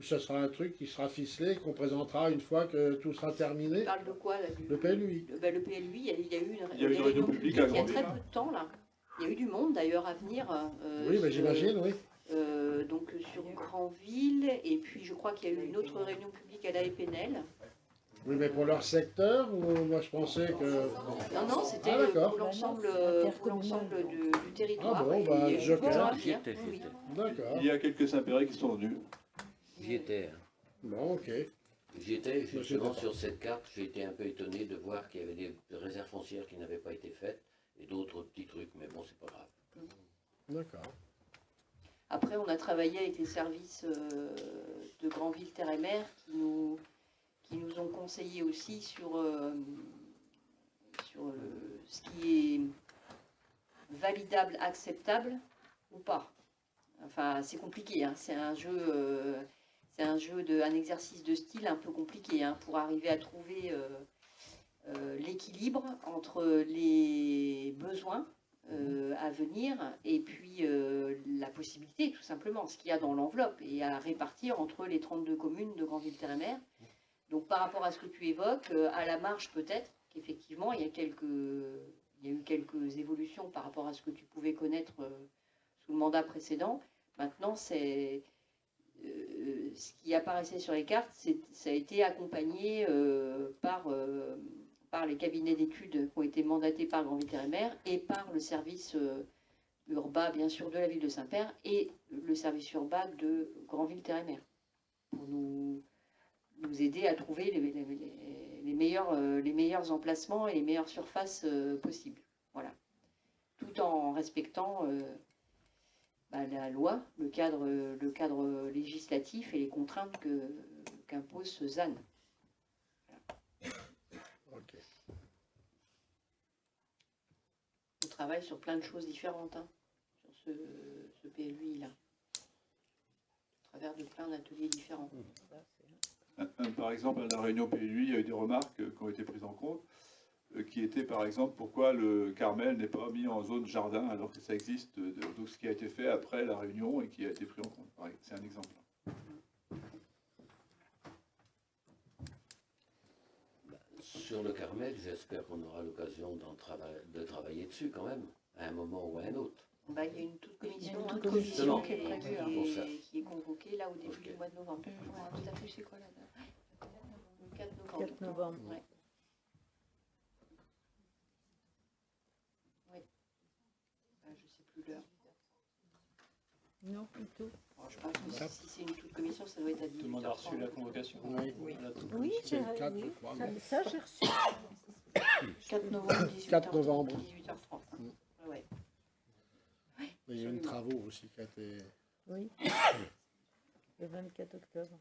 Ce sera un truc qui sera ficelé, qu'on présentera une fois que tout sera terminé. Tu parles de quoi là, Le PLUI. Le PLUI, il y a eu une réunion publique à il y a très Granville. peu de temps là. Il y a eu du monde d'ailleurs à venir. Oui, mais j'imagine, oui. Donc sur Granville, et puis je crois qu'il y a eu une autre réunion publique à la Épinel. Oui, mais pour leur secteur, ou moi je pensais que... Non, c'était pour l'ensemble du territoire. Ah bon, et bah, il y a eu Joker. beaucoup à venir. Oui. D'accord. Il y a quelques Saint-Péret qui sont venus. J'y étais. Bon, ok. J'y étais, justement, pas. sur cette carte, j'ai été un peu étonné de voir qu'il y avait des réserves foncières qui n'avaient pas été faites, et d'autres petits trucs, mais bon, c'est pas grave. D'accord. Après, on a travaillé avec les services de Granville-Terre-et-Mer qui nous ont conseillé aussi sur ce qui est validable, acceptable ou pas. Enfin, c'est compliqué, hein. C'est un exercice de style un peu compliqué hein, pour arriver à trouver l'équilibre entre les besoins à venir et puis la possibilité tout simplement, ce qu'il y a dans l'enveloppe et à répartir entre les 32 communes de Granville-Terre-et-Mer. Donc par rapport à ce que tu évoques, à la marge peut-être qu'effectivement il y a eu quelques évolutions par rapport à ce que tu pouvais connaître sous le mandat précédent. Maintenant, ce qui apparaissait sur les cartes, ça a été accompagné par les cabinets d'études qui ont été mandatés par Granville-Terre-et-Mer et par le service urbain, bien sûr, de la ville de Saint-Père et le service urbain de Granville-Terre-et-Mer pour nous aider à trouver les meilleurs emplacements et les meilleures surfaces possibles. Voilà. Tout en respectant la loi, le cadre législatif et les contraintes qu'impose ce ZAN. Ok. On travaille sur plein de choses différentes hein, sur ce PLUI-là, au travers de plein d'ateliers différents. Par exemple, à la réunion PLUI, il y a eu des remarques qui ont été prises en compte, qui étaient par exemple pourquoi le Carmel n'est pas mis en zone jardin alors que ça existe, donc ce qui a été fait après la réunion et qui a été pris en compte. C'est un exemple. Sur le Carmel, j'espère qu'on aura l'occasion de travailler dessus quand même, à un moment ou à un autre. Bah, il y a une toute commission, une toute commission commission qui est prévue, hein. Pour ça. qui est convoquée là au début du mois de novembre. Ouais, tout à fait, c'est quoi la date? Le 4 novembre. 4 novembre. Ouais. Oui. Je sais plus l'heure. Non, plutôt. Bon, je pense que si c'est une toute commission, ça doit être à 18h30. Tout le monde a reçu la convocation. Oui. Oui. Oui, C'est le j'ai 4, oui, je crois, ça, non ça, j'ai reçu. 4 novembre, 18h30. 4 novembre. 18h30. Ouais. Il y a eu une travaux aussi qui a été... Oui. Le 24 octobre.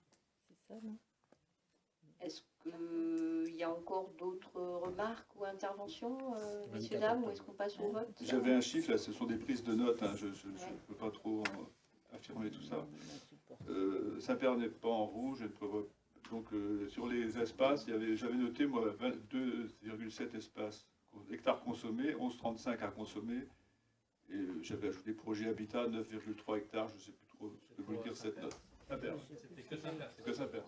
C'est ça, non? Est-ce qu'il y a encore d'autres remarques ou interventions, messieurs, 24 dames, ou octobre. est-ce qu'on passe au vote? J'avais un chiffre, là, ce sont des prises de notes, hein, je ne peux pas trop affirmer tout ça. Saint-Père n'est pas en rouge, je ne prévois- donc sur les espaces, j'avais noté moi 22,7 espaces, hectares consommés, 11,35 à consommer, et j'avais ajouté projet habitat 9,3 hectares, je ne sais plus trop ce que veut dire cette note. Saint-Père. C'était que Saint-Père. C'est que Saint-Père.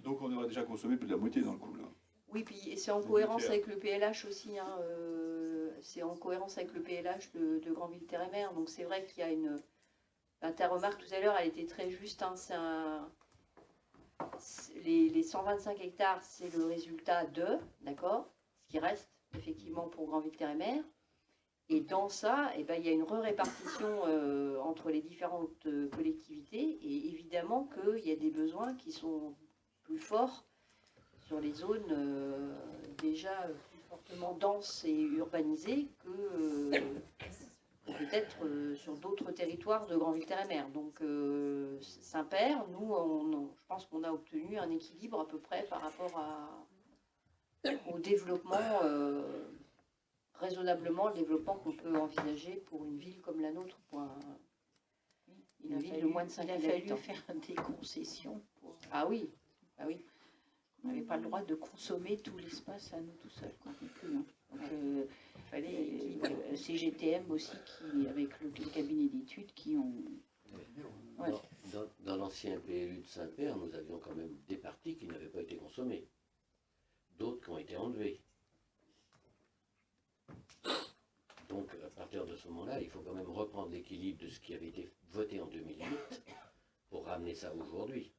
Donc on aurait déjà consommé plus de la moitié dans le coup là. Oui, puis c'est en cohérence avec le PLH aussi, hein, c'est en cohérence avec le PLH de Granville-Terre-et-Mer, donc c'est vrai qu'il y a une... Ben, ta remarque tout à l'heure, elle était très juste, hein, les 125 hectares, c'est le résultat de, d'accord, ce qui reste effectivement pour Granville-Terre-et-Mer, et dans ça, eh ben, il y a une répartition entre les différentes collectivités, et évidemment qu'il y a des besoins qui sont plus forts sur les zones déjà plus fortement denses et urbanisées que peut-être sur d'autres territoires de Granville-Terre-et-Mer. Donc Saint-Père, nous, je pense qu'on a obtenu un équilibre à peu près par rapport au développement, raisonnablement le développement qu'on peut envisager pour une ville comme la nôtre, pour une ville de moins de 5 000 habitants. Il a fallu faire des concessions. Ah oui, ah oui. On n'avait pas le droit de consommer tout l'espace à nous tout seuls, quoi, non plus, hein. Donc, fallait CGTM aussi, avec le cabinet d'études, qui ont... Ouais. Dans l'ancien PLU de Saint-Père, nous avions quand même des parties qui n'avaient pas été consommées, d'autres qui ont été enlevées. Donc, à partir de ce moment-là, il faut quand même reprendre l'équilibre de ce qui avait été voté en 2008 pour ramener ça aujourd'hui.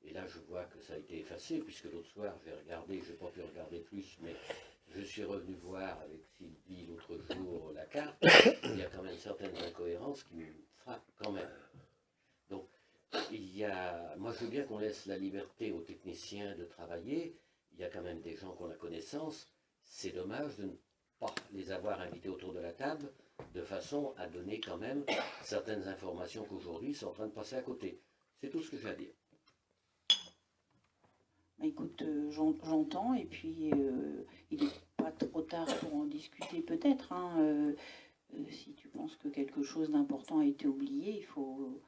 Et là, je vois que ça a été effacé, puisque l'autre soir, j'ai regardé, je n'ai pas pu regarder plus, mais je suis revenu voir avec Sylvie l'autre jour la carte. Il y a quand même certaines incohérences qui me frappent quand même. Donc, moi je veux bien qu'on laisse la liberté aux techniciens de travailler. Il y a quand même des gens qui ont la connaissance. C'est dommage de ne pas les avoir invités autour de la table, de façon à donner quand même certaines informations qu'aujourd'hui sont en train de passer à côté. C'est tout ce que j'ai à dire. Écoute, j'entends, et puis il n'est pas trop tard pour en discuter peut-être, hein. Si tu penses que quelque chose d'important a été oublié, il faut,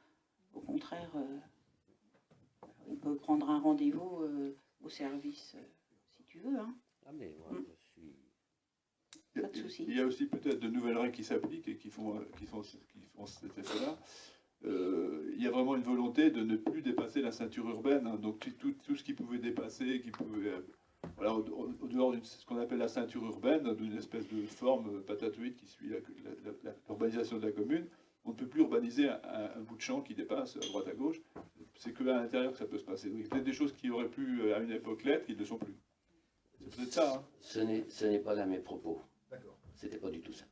au contraire, on peut prendre un rendez-vous au service, si tu veux, hein. Ah mais moi, je suis... Pas de souci. Il y a aussi peut-être de nouvelles règles qui s'appliquent et qui font cet effet-là. Il y a vraiment une volonté de ne plus dépasser la ceinture urbaine, hein. Donc tout ce qui pouvait dépasser, qui pouvait, voilà, au dehors de ce qu'on appelle la ceinture urbaine, d'une espèce de forme patatoïde qui suit l'urbanisation de la commune, on ne peut plus urbaniser un bout de champ qui dépasse à droite à gauche. C'est qu'à l'intérieur que ça peut se passer. Donc il y a peut-être des choses qui auraient pu à une époque l'être, qui ne le sont plus. C'est peut-être ça. Hein. Ce n'est pas là mes propos. D'accord. C'était pas du tout ça.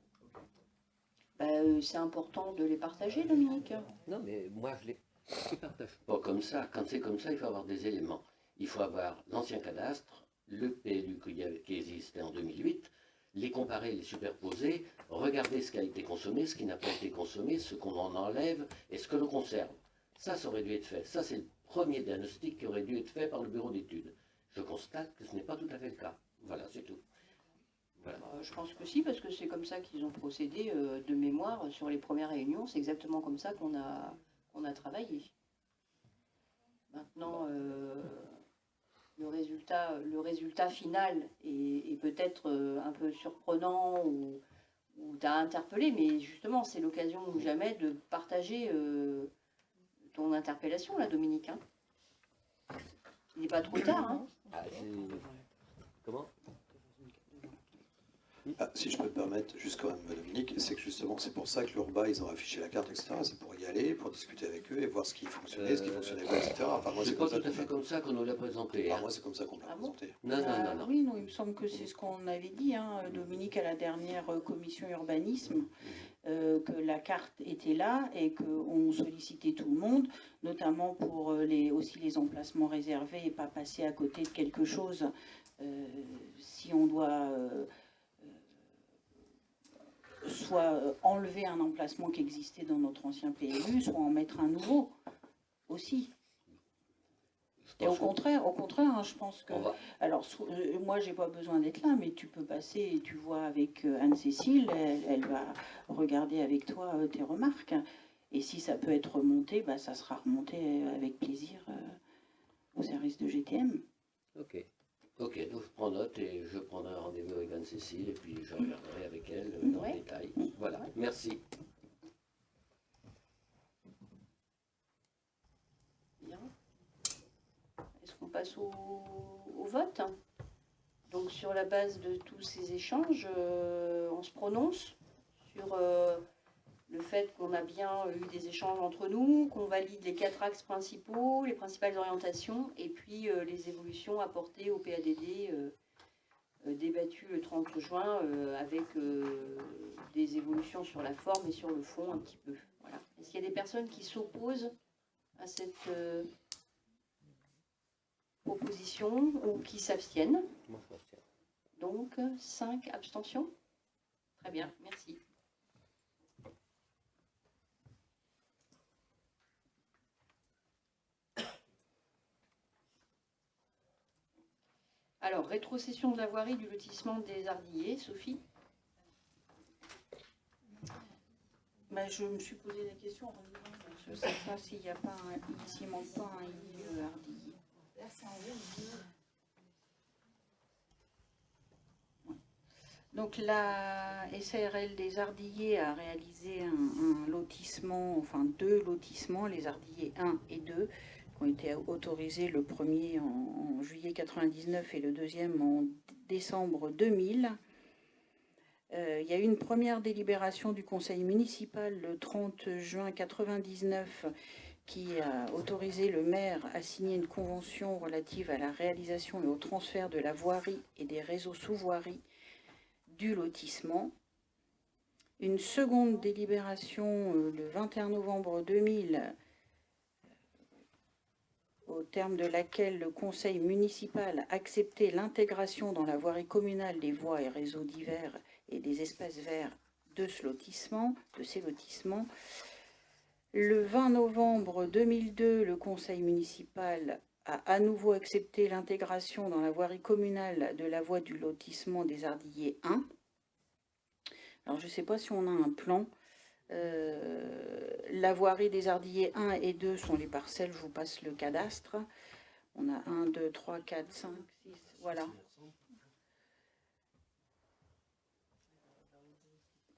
C'est important de les partager, Dominique. Non, mais moi, je les partage pas comme ça. Quand c'est comme ça, il faut avoir des éléments. Il faut avoir l'ancien cadastre, le PLU qui existait en 2008, les comparer, les superposer, regarder ce qui a été consommé, ce qui n'a pas été consommé, ce qu'on en enlève et ce que l'on conserve. Ça aurait dû être fait. Ça, c'est le premier diagnostic qui aurait dû être fait par le bureau d'études. Je constate que ce n'est pas tout à fait le cas. Voilà, c'est tout. Voilà. Je pense que si, parce que c'est comme ça qu'ils ont procédé de mémoire sur les premières réunions. C'est exactement comme ça qu'on a travaillé. Maintenant, le résultat final est peut-être un peu surprenant ou t'a interpellé, mais justement, c'est l'occasion ou jamais de partager ton interpellation, là, Dominique. Hein. Il n'est pas trop tard. Hein. Ah, comment Si je peux me permettre, juste quand même, Dominique, c'est que justement, c'est pour ça que l'Urba, ils ont affiché la carte, etc. C'est pour y aller, pour discuter avec eux et voir ce qui fonctionnait, ce qui fonctionnait pas, etc. Enfin, moi, c'est c'est pas comme ça tout à fait comme ça qu'on nous l'a présenté. moi, c'est comme ça qu'on l'a présenté. Non, non, non, non. Oui, non, il me semble que c'est ce qu'on avait dit, hein, Dominique, à la dernière commission urbanisme, que la carte était là et qu'on sollicitait tout le monde, notamment pour aussi les emplacements réservés et pas passer à côté de quelque chose si on doit soit enlever un emplacement qui existait dans notre ancien PLU, soit en mettre un nouveau aussi. Et au contraire, hein, je pense que... Alors, moi, j'ai pas besoin d'être là, mais tu peux passer et tu vois avec Anne-Cécile, elle va regarder avec toi tes remarques. Et si ça peut être remonté, bah, ça sera remonté avec plaisir au service de GTM. Ok. Ok, donc je prends note et je prendrai un rendez-vous avec Anne-Cécile et puis je regarderai avec elle dans le détail. Voilà, merci. Bien. Est-ce qu'on passe au vote? Donc sur la base de tous ces échanges, on se prononce sur le fait qu'on a bien eu des échanges entre nous, qu'on valide les 4 axes principaux, les principales orientations, et puis les évolutions apportées au PADD débattu le 30 juin avec des évolutions sur la forme et sur le fond un petit peu. Voilà. Est-ce qu'il y a des personnes qui s'opposent à cette proposition ou qui s'abstiennent? Donc 5 abstentions. Très bien, merci. Alors, rétrocession de la voirie du lotissement des Ardillers, Sophie? Je me suis posé la question en disant, je ne sais pas s'il n'y a pas s'il manque pas un I Ardilly. Là, c'est en jaune. Donc la SARL des Ardillers a réalisé un lotissement, enfin 2 lotissements, les Ardillers 1 et 2, qui ont été autorisés, le premier en juillet 99 et le deuxième en décembre 2000. Il y a eu une première délibération du conseil municipal le 30 juin 99 qui a autorisé le maire à signer une convention relative à la réalisation et au transfert de la voirie et des réseaux sous voirie du lotissement. Une seconde délibération le 21 novembre 2000 au terme de laquelle le conseil municipal acceptait l'intégration dans la voirie communale des voies et réseaux divers et des espaces verts de ces lotissements. Le 20 novembre 2002, le conseil municipal a à nouveau accepté l'intégration dans la voirie communale de la voie du lotissement des Ardillers 1. Alors je ne sais pas si on a un plan. La voirie des Ardillers 1 et 2 sont les parcelles, je vous passe le cadastre. On a 1, 2, 3, 4, 5, 6, voilà.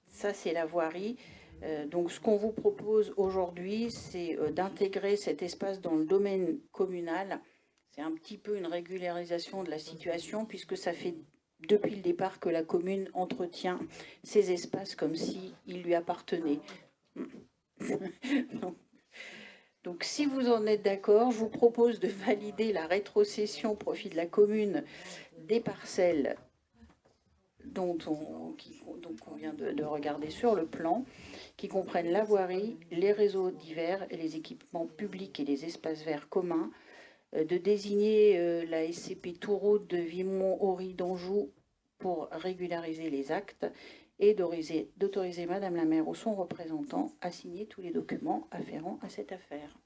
Ça, c'est la voirie. Donc, ce qu'on vous propose aujourd'hui, c'est d'intégrer cet espace dans le domaine communal. C'est un petit peu une régularisation de la situation, puisque ça fait depuis le départ que la commune entretient ces espaces comme s'ils lui appartenaient. Donc, si vous en êtes d'accord, je vous propose de valider la rétrocession au profit de la commune des parcelles dont on vient de regarder sur le plan, qui comprennent la voirie, les réseaux divers, les équipements publics et les espaces verts communs, de désigner la SCP Touroute de Vimont-Ory d'Anjou pour régulariser les actes et d'autoriser Madame la maire ou son représentant à signer tous les documents afférents à cette affaire.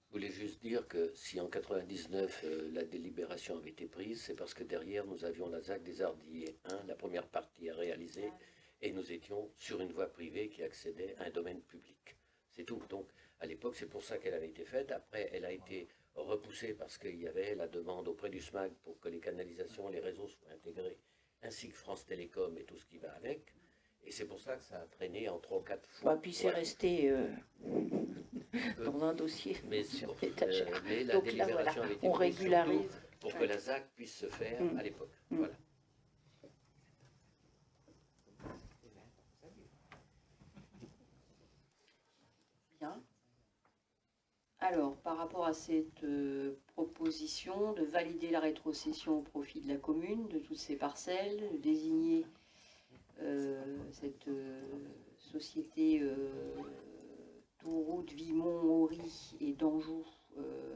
Je voulais juste dire que si en 99 la délibération avait été prise, c'est parce que derrière nous avions la ZAC des Ardillers 1, la première partie à réaliser, et nous étions sur une voie privée qui accédait à un domaine public. C'est tout. Donc à l'époque, c'est pour ça qu'elle avait été faite. Après, elle a été repoussée parce qu'il y avait la demande auprès du SMAG pour que les canalisations, les réseaux soient intégrés, ainsi que France Télécom et tout ce qui va avec. Et c'est pour ça que ça a traîné en 3 ou 4 fois. Puis c'est resté dans un dossier sur l'étagère. Mais la Donc délibération là, voilà, avait été on prise régularise pour que la ZAC puisse se faire à l'époque. Voilà. Alors, par rapport à cette proposition de valider la rétrocession au profit de la commune, de toutes ces parcelles, de désigner cette société Taureau de Vimont-Aury et d'Anjou,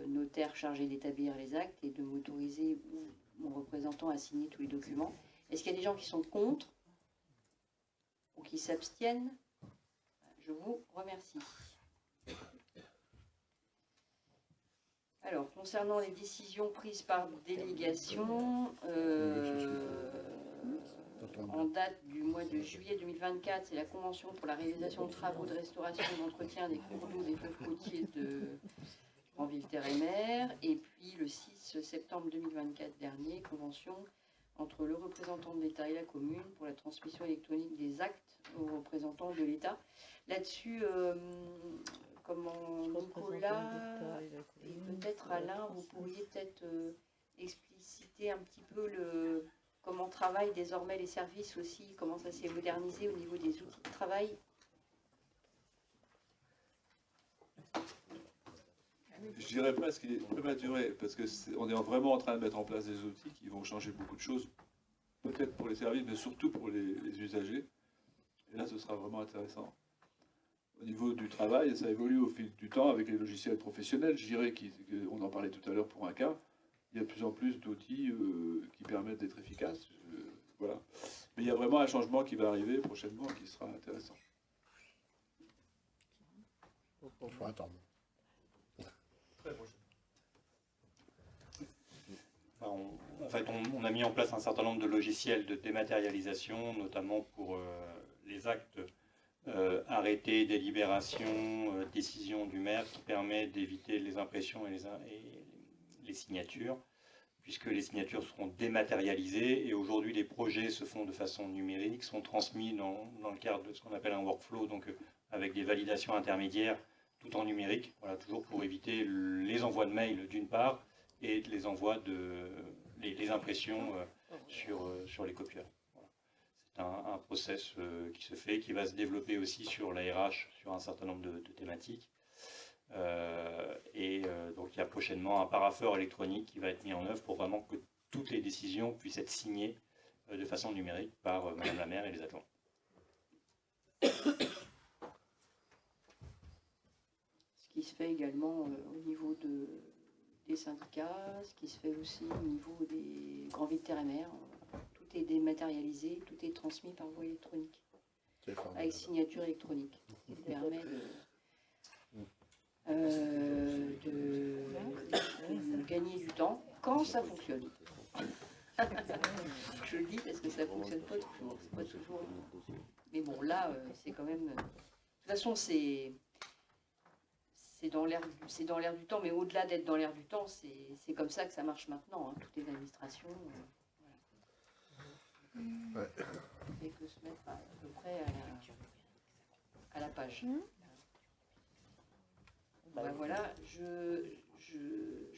notaire chargé d'établir les actes et de m'autoriser mon représentant à signer tous les documents. Est-ce qu'il y a des gens qui sont contre ou qui s'abstiennent? Je vous remercie. Alors, concernant les décisions prises par délégation, en date du mois de juillet 2024, c'est la convention pour la réalisation de travaux de restauration et d'entretien des cours d'eau des fleuves côtiers de Granville-Terre-et-Mer. Et puis le 6 septembre 2024 dernier, convention entre le représentant de l'État et la commune pour la transmission électronique des actes aux représentants de l'État. Là-dessus, Nicolas et peut-être Alain, vous pourriez peut-être expliciter un petit peu comment travaillent désormais les services aussi, comment ça s'est modernisé au niveau des outils de travail. Je dirais presque qu'il est prématuré, parce qu'on est vraiment en train de mettre en place des outils qui vont changer beaucoup de choses, peut-être pour les services, mais surtout pour les usagers. Et là, ce sera vraiment intéressant. Au niveau du travail, ça évolue au fil du temps avec les logiciels professionnels. Je dirais qu'on en parlait tout à l'heure pour un cas. Il y a de plus en plus d'outils qui permettent d'être efficaces. Voilà. Mais il y a vraiment un changement qui va arriver prochainement qui sera intéressant. Il faut attendre. En fait, on a mis en place un certain nombre de logiciels de dématérialisation, notamment pour les actes arrêtés, délibérations, décisions du maire, qui permet d'éviter les impressions et les signatures, puisque les signatures seront dématérialisées. Et aujourd'hui, les projets se font de façon numérique, sont transmis dans le cadre de ce qu'on appelle un workflow, donc avec des validations intermédiaires, tout en numérique, voilà, toujours pour éviter les envois de mails d'une part, et les envois les impressions sur les copieurs. Voilà. C'est un process qui se fait, qui va se développer aussi sur la RH, sur un certain nombre de thématiques. Donc il y a prochainement un parapheur électronique qui va être mis en œuvre pour vraiment que toutes les décisions puissent être signées de façon numérique par Madame la maire et les adjoints. Ce qui se fait également au niveau des syndicats, ce qui se fait aussi au niveau des Granville-Terre-et-Mer. Tout est dématérialisé, tout est transmis par voie électronique, avec signature électronique, ce qui permet de gagner du temps quand ça fonctionne. Je le dis parce que ça ne fonctionne pas toujours. C'est pas toujours. Mais bon, là, c'est quand même. De toute façon, c'est dans l'air du temps, mais au-delà d'être dans l'air du temps, c'est comme ça que ça marche maintenant. Hein. Toutes les administrations. Voilà. Il fait que se mettre à peu près à la page. Ben voilà, je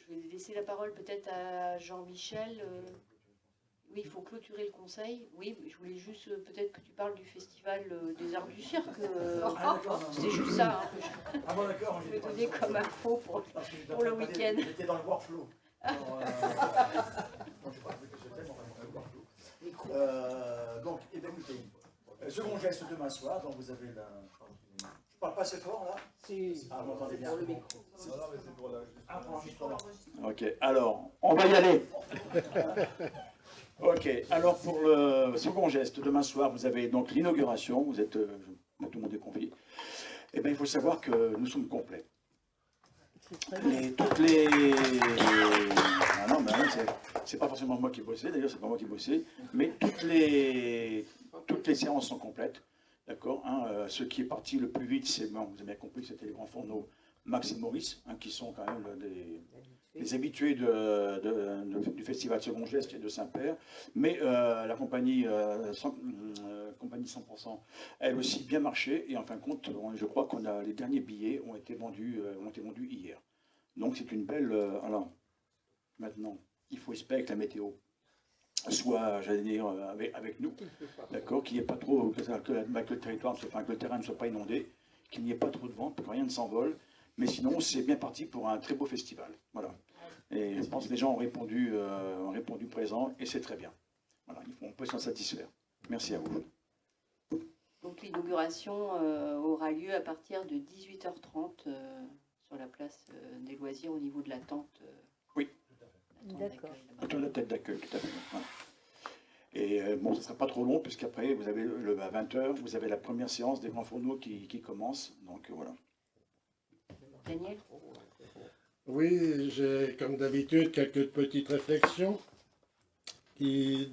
vais laisser la parole peut-être à Jean-Michel. Oui, il faut clôturer le conseil. Oui, je voulais juste peut-être que tu parles du festival des arts du cirque. C'est juste ça. Hein, ah bon, d'accord. Je vais donner comme info pour le week-end. J'étais dans le workflow. Alors, je n'ai pas vu que ce thème, enfin, le workflow. Donc, écoutez, second geste demain soir, donc vous avez la... Je parle pas assez fort là? Si. Ah, vous m'entendez bien. Pour le micro. Ok, alors, on va y aller. Ok, alors pour le second geste, demain soir, vous avez donc l'inauguration, vous êtes, tout le monde est convié. Eh bien, il faut savoir que nous sommes complets. Toutes les... Ah non, mais c'est pas forcément moi qui bossais, d'ailleurs, c'est pas moi qui bossais, mais toutes les séances sont complètes. D'accord, hein, ce qui est parti le plus vite, c'est, bon, vous avez bien compris, c'était les grands fourneaux Max et Maurice, hein, qui sont quand même des habitués du festival Second Geste et de Saint-Père. Mais la compagnie 100%, elle aussi bien marché. Et en fin de compte, je crois qu'on a les derniers billets ont été vendus hier. Donc c'est une belle... alors, maintenant, il faut espérer que la météo soit, j'allais dire, avec nous, d'accord, qu'il n'y ait pas trop, que le territoire, que le terrain ne soit pas inondé, qu'il n'y ait pas trop de vent, que rien ne s'envole, Mais sinon, c'est bien parti pour un très beau festival. Voilà. Et je pense que les gens ont répondu présent, et c'est très bien. Voilà, on peut s'en satisfaire. Merci à vous. Donc l'inauguration aura lieu à partir de 18h30 sur la place des loisirs au niveau de la tente. Oui. D'accord. Autour de la tête d'accueil, tout à fait. Voilà. Et bon, ce ne sera pas trop long, puisqu'après, vous avez à 20h, vous avez la première séance des grands fourneaux qui commence. Donc voilà. Daniel? Oui, j'ai comme d'habitude quelques petites réflexions. Il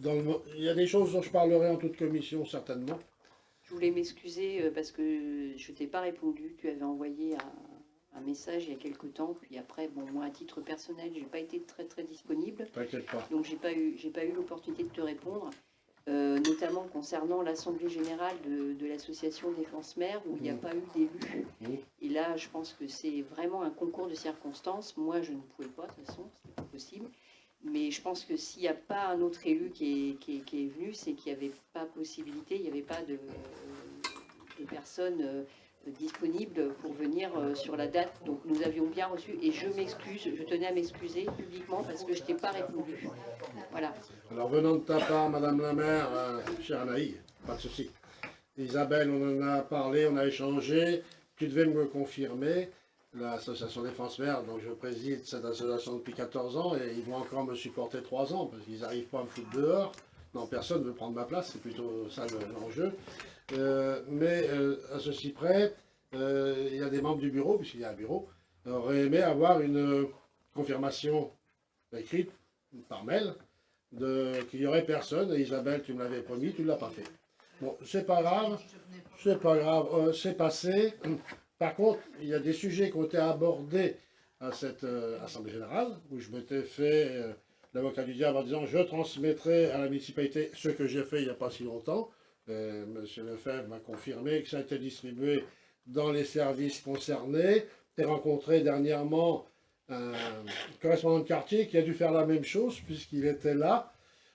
y a des choses dont je parlerai en toute commission certainement. Je voulais m'excuser parce que je t'ai pas répondu. Tu avais envoyé un message il y a quelque temps, puis après, bon, moi à titre personnel, j'ai pas été très disponible. T'inquiète pas. Donc j'ai pas eu l'opportunité de te répondre, notamment concernant l'assemblée générale de l'association Défense Mer où il n'y a pas eu d'élus. Et là, je pense que c'est vraiment un concours de circonstances. Moi, je ne pouvais pas, de toute façon, c'était pas possible. Mais je pense que s'il n'y a pas un autre élu qui est venu, c'est qu'il n'y avait pas possibilité, il n'y avait pas de personnes disponibles pour venir sur la date. Donc nous avions bien reçu, et je m'excuse, je tenais à m'excuser publiquement parce que je t'ai pas répondu. Voilà. Alors venant de ta part, Madame la maire, chère Anaïg, pas de souci. Isabelle, on en a parlé, on a échangé, tu devais me confirmer. L'association Défense Mer, donc je préside cette association depuis 14 ans et ils vont encore me supporter 3 ans parce qu'ils n'arrivent pas à me foutre dehors. Non, personne ne veut prendre ma place, c'est plutôt ça l'enjeu. Mais à ceci près, il y a des membres du bureau, puisqu'il y a un bureau, auraient aimé avoir une confirmation écrite par mail qu'il n'y aurait personne. Et Isabelle, tu me l'avais promis, tu ne l'as pas fait. Bon, c'est pas grave, c'est passé. Par contre, il y a des sujets qui ont été abordés à cette Assemblée Générale, où je m'étais fait l'avocat du diable en disant je transmettrai à la municipalité ce que j'ai fait il n'y a pas si longtemps. Monsieur Lefebvre m'a confirmé que ça a été distribué dans les services concernés. J'ai rencontré dernièrement un correspondant de quartier qui a dû faire la même chose puisqu'il était là.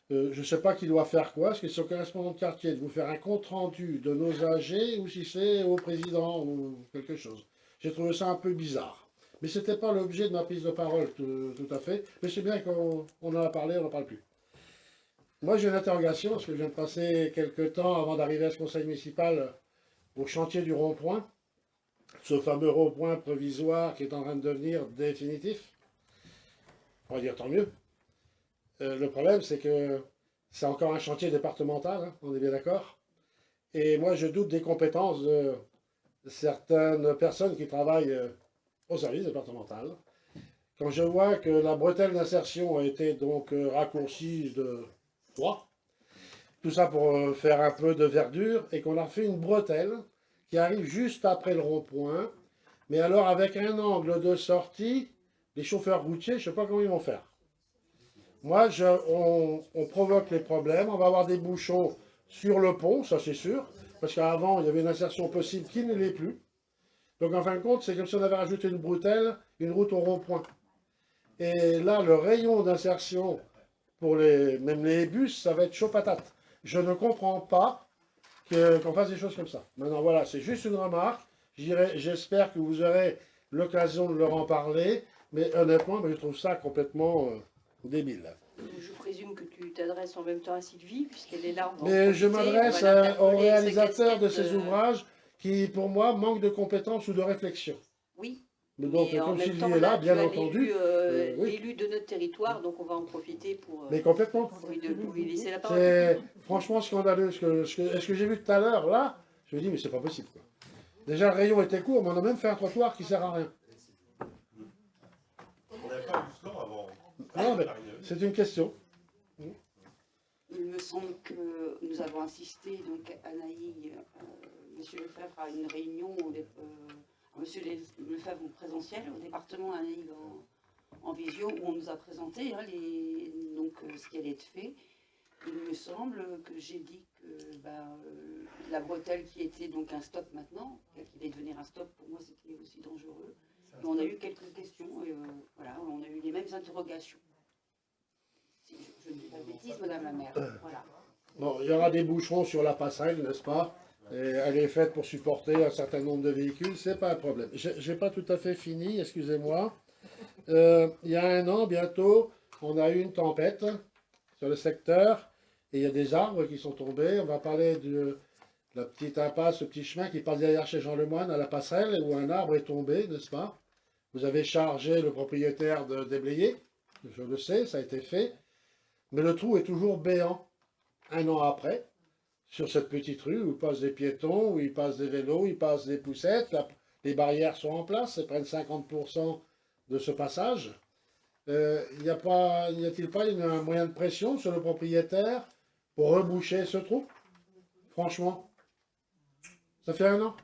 Je ne sais pas qui doit faire quoi. Est-ce que c'est au correspondant de quartier de vous faire un compte-rendu de nos AG ou si c'est au président ou quelque chose. J'ai trouvé ça un peu bizarre. Mais ce n'était pas l'objet de ma prise de parole tout à fait. Mais c'est bien qu'on en a parlé, on n'en parle plus. Moi j'ai une interrogation parce que je viens de passer quelques temps avant d'arriver à ce conseil municipal au chantier du rond-point. Ce fameux rond-point provisoire qui est en train de devenir définitif. On va dire tant mieux. Le problème, c'est que c'est encore un chantier départemental, hein, on est bien d'accord. Et moi, je doute des compétences de certaines personnes qui travaillent au service départemental. Quand je vois que la bretelle d'insertion a été donc raccourcie de 3, tout ça pour faire un peu de verdure, et qu'on a fait une bretelle qui arrive juste après le rond-point, mais alors avec un angle de sortie, les chauffeurs routiers, je ne sais pas comment ils vont faire. Moi, on provoque les problèmes, on va avoir des bouchons sur le pont, ça c'est sûr, parce qu'avant, il y avait une insertion possible qui ne l'est plus. Donc en fin de compte, c'est comme si on avait rajouté une bretelle, une route au rond-point. Et là, le rayon d'insertion pour même les bus, ça va être chaud patate. Je ne comprends pas qu'on fasse des choses comme ça. Maintenant, voilà, c'est juste une remarque. J'espère que vous aurez l'occasion de leur en parler, mais honnêtement, je trouve ça complètement débile. Je présume que tu t'adresses en même temps à Sylvie, puisqu'elle est là. Mais je m'adresse au réalisateur de ces ouvrages qui, pour moi, manque de compétences ou de réflexion. Oui. Donc, comme Sylvie est là, bien entendu. L'élu de notre territoire, donc on va en profiter pour, mais complètement. pour lui laisser la parole. C'est franchement scandaleux. Ce que j'ai vu tout à l'heure, là, je me dis, mais c'est pas possible. Quoi. Déjà, le rayon était court, mais on a même fait un trottoir qui sert à rien. On n'avait pas eu ce plan avant. Non, mais c'est une question. Il me semble que nous avons assisté, donc Anaïg, Monsieur Lefebvre, à une réunion, Monsieur Lefebvre en présentiel, au département, Anaïg en visio, où on nous a présenté hein, ce qui allait être fait. Il me semble que j'ai dit que la bretelle qui était donc un stop maintenant, qui allait devenir un stop, pour moi c'était aussi dangereux. Mais on a eu quelques questions, voilà, on a eu les mêmes interrogations. Si je ne dis pas de bêtises, Madame la maire. Voilà. Bon, il y aura des boucherons sur la passerelle, n'est-ce pas? Et elle est faite pour supporter un certain nombre de véhicules, c'est pas un problème. J'ai pas tout à fait fini, excusez-moi. Il y a 1 an, bientôt, on a eu une tempête sur le secteur, et il y a des arbres qui sont tombés. On va parler de la petite impasse, ce petit chemin qui passe derrière chez Jean Lemoine à la passerelle, où un arbre est tombé, n'est-ce pas? Vous avez chargé le propriétaire de déblayer, je le sais, ça a été fait, mais le trou est toujours béant 1 an après. Sur cette petite rue où passent des piétons, où il passe des vélos, où il passe des poussettes, les barrières sont en place, elles prennent 50% de ce passage. N'y a-t-il pas un moyen de pression sur le propriétaire pour reboucher ce trou? Franchement, ça fait 1 an.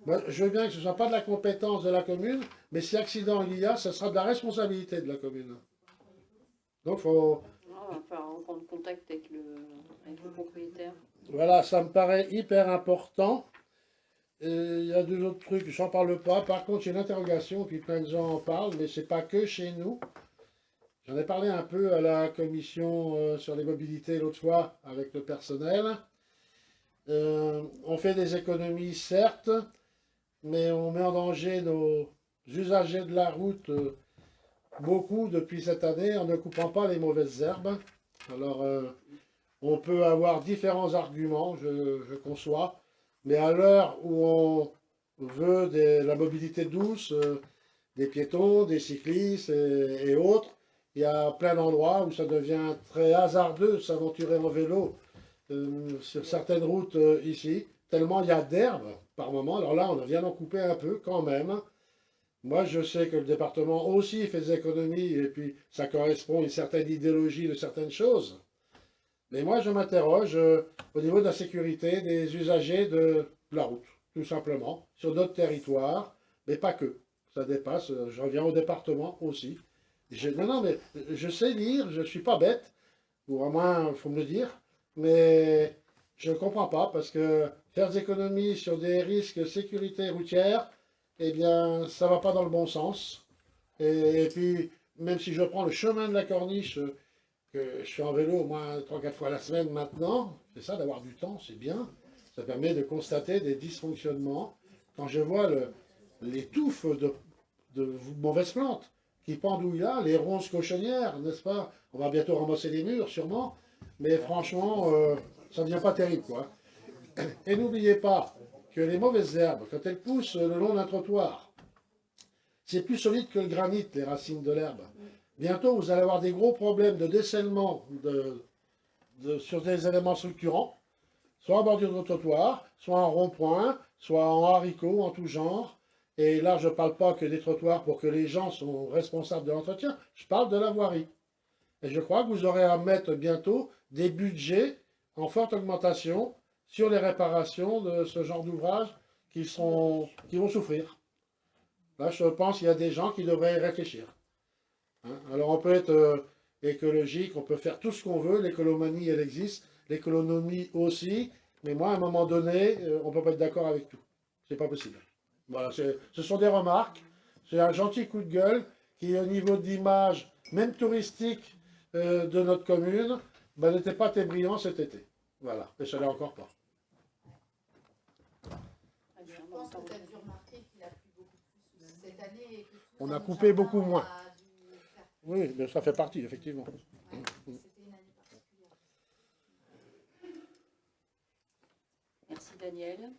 Moi, je veux bien que ce ne soit pas de la compétence de la commune, mais si accident il y a, ce sera de la responsabilité de la commune. Donc, il faut... On va falloir reprendre contact avec le propriétaire. Voilà, ça me paraît hyper important. Il y a 2 autres trucs, j'en parle pas. Par contre, j'ai une interrogation, puis plein de gens en parlent, mais c'est pas que chez nous. J'en ai parlé un peu à la commission sur les mobilités l'autre fois avec le personnel. On fait des économies, certes, mais on met en danger nos usagers de la route beaucoup depuis cette année en ne coupant pas les mauvaises herbes. Alors, on peut avoir différents arguments, je conçois, mais à l'heure où on veut la mobilité douce, des piétons, des cyclistes et autres, il y a plein d'endroits où ça devient très hasardeux de s'aventurer en vélo sur certaines routes ici, tellement il y a d'herbe par moment. Alors là, on vient d'en couper un peu quand même. Moi, je sais que le département aussi fait des économies, et puis ça correspond à une certaine idéologie de certaines choses. Mais moi, je m'interroge au niveau de la sécurité des usagers de la route, tout simplement, sur d'autres territoires, mais pas que. Ça dépasse, je reviens au département aussi. Non, mais je sais lire, je ne suis pas bête, ou au moins, il faut me le dire, mais je ne comprends pas, parce que faire des économies sur des risques de sécurité routière, eh bien, ça ne va pas dans le bon sens. Et puis, même si je prends le chemin de la Corniche, que je fais en vélo au moins 3-4 fois la semaine maintenant, c'est ça, d'avoir du temps, c'est bien. Ça permet de constater des dysfonctionnements. Quand je vois les touffes de mauvaises plantes qui pendouillent là, les ronces cochonnières, n'est-ce pas? On va bientôt ramasser les murs, sûrement. Mais franchement, ça ne devient pas terrible, quoi. Et n'oubliez pas que les mauvaises herbes, quand elles poussent le long d'un trottoir, c'est plus solide que le granit, les racines de l'herbe. Bientôt, vous allez avoir des gros problèmes de décèlement sur des éléments structurants, soit en bordure de trottoir, soit en rond-point, soit en haricots, en tout genre. Et là, je ne parle pas que des trottoirs pour que les gens sont responsables de l'entretien, je parle de la voirie. Et je crois que vous aurez à mettre bientôt des budgets en forte augmentation sur les réparations de ce genre d'ouvrages qui vont souffrir. Là, je pense qu'il y a des gens qui devraient y réfléchir. Hein? Alors, on peut être écologique, on peut faire tout ce qu'on veut, l'écolomanie, elle existe, l'économie aussi, mais moi, à un moment donné, on ne peut pas être d'accord avec tout. C'est pas possible. Voilà, ce sont des remarques, c'est un gentil coup de gueule qui, au niveau d'image, même touristique, de notre commune, n'était pas très brillant cet été. Voilà, et ça l'est encore pas. Je pense que tu as dû remarquer qu'il a plu beaucoup plus cette année. Et que On a coupé beaucoup moins. Oui, mais ça fait partie, effectivement. C'était une année particulière. Merci Daniel.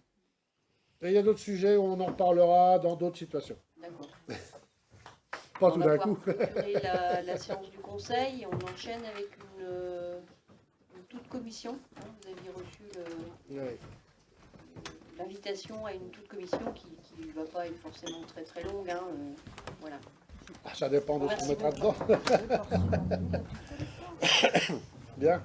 Et il y a d'autres sujets où on en reparlera dans d'autres situations. D'accord. Pas tout d'un coup. On va pouvoir clôturer la séance du conseil et on enchaîne avec une toute commission. Hein, vous aviez reçu l'invitation à une toute commission qui ne va pas être forcément très très longue. Hein, voilà. Ça dépend de ce qu'on mettra dedans. Bien.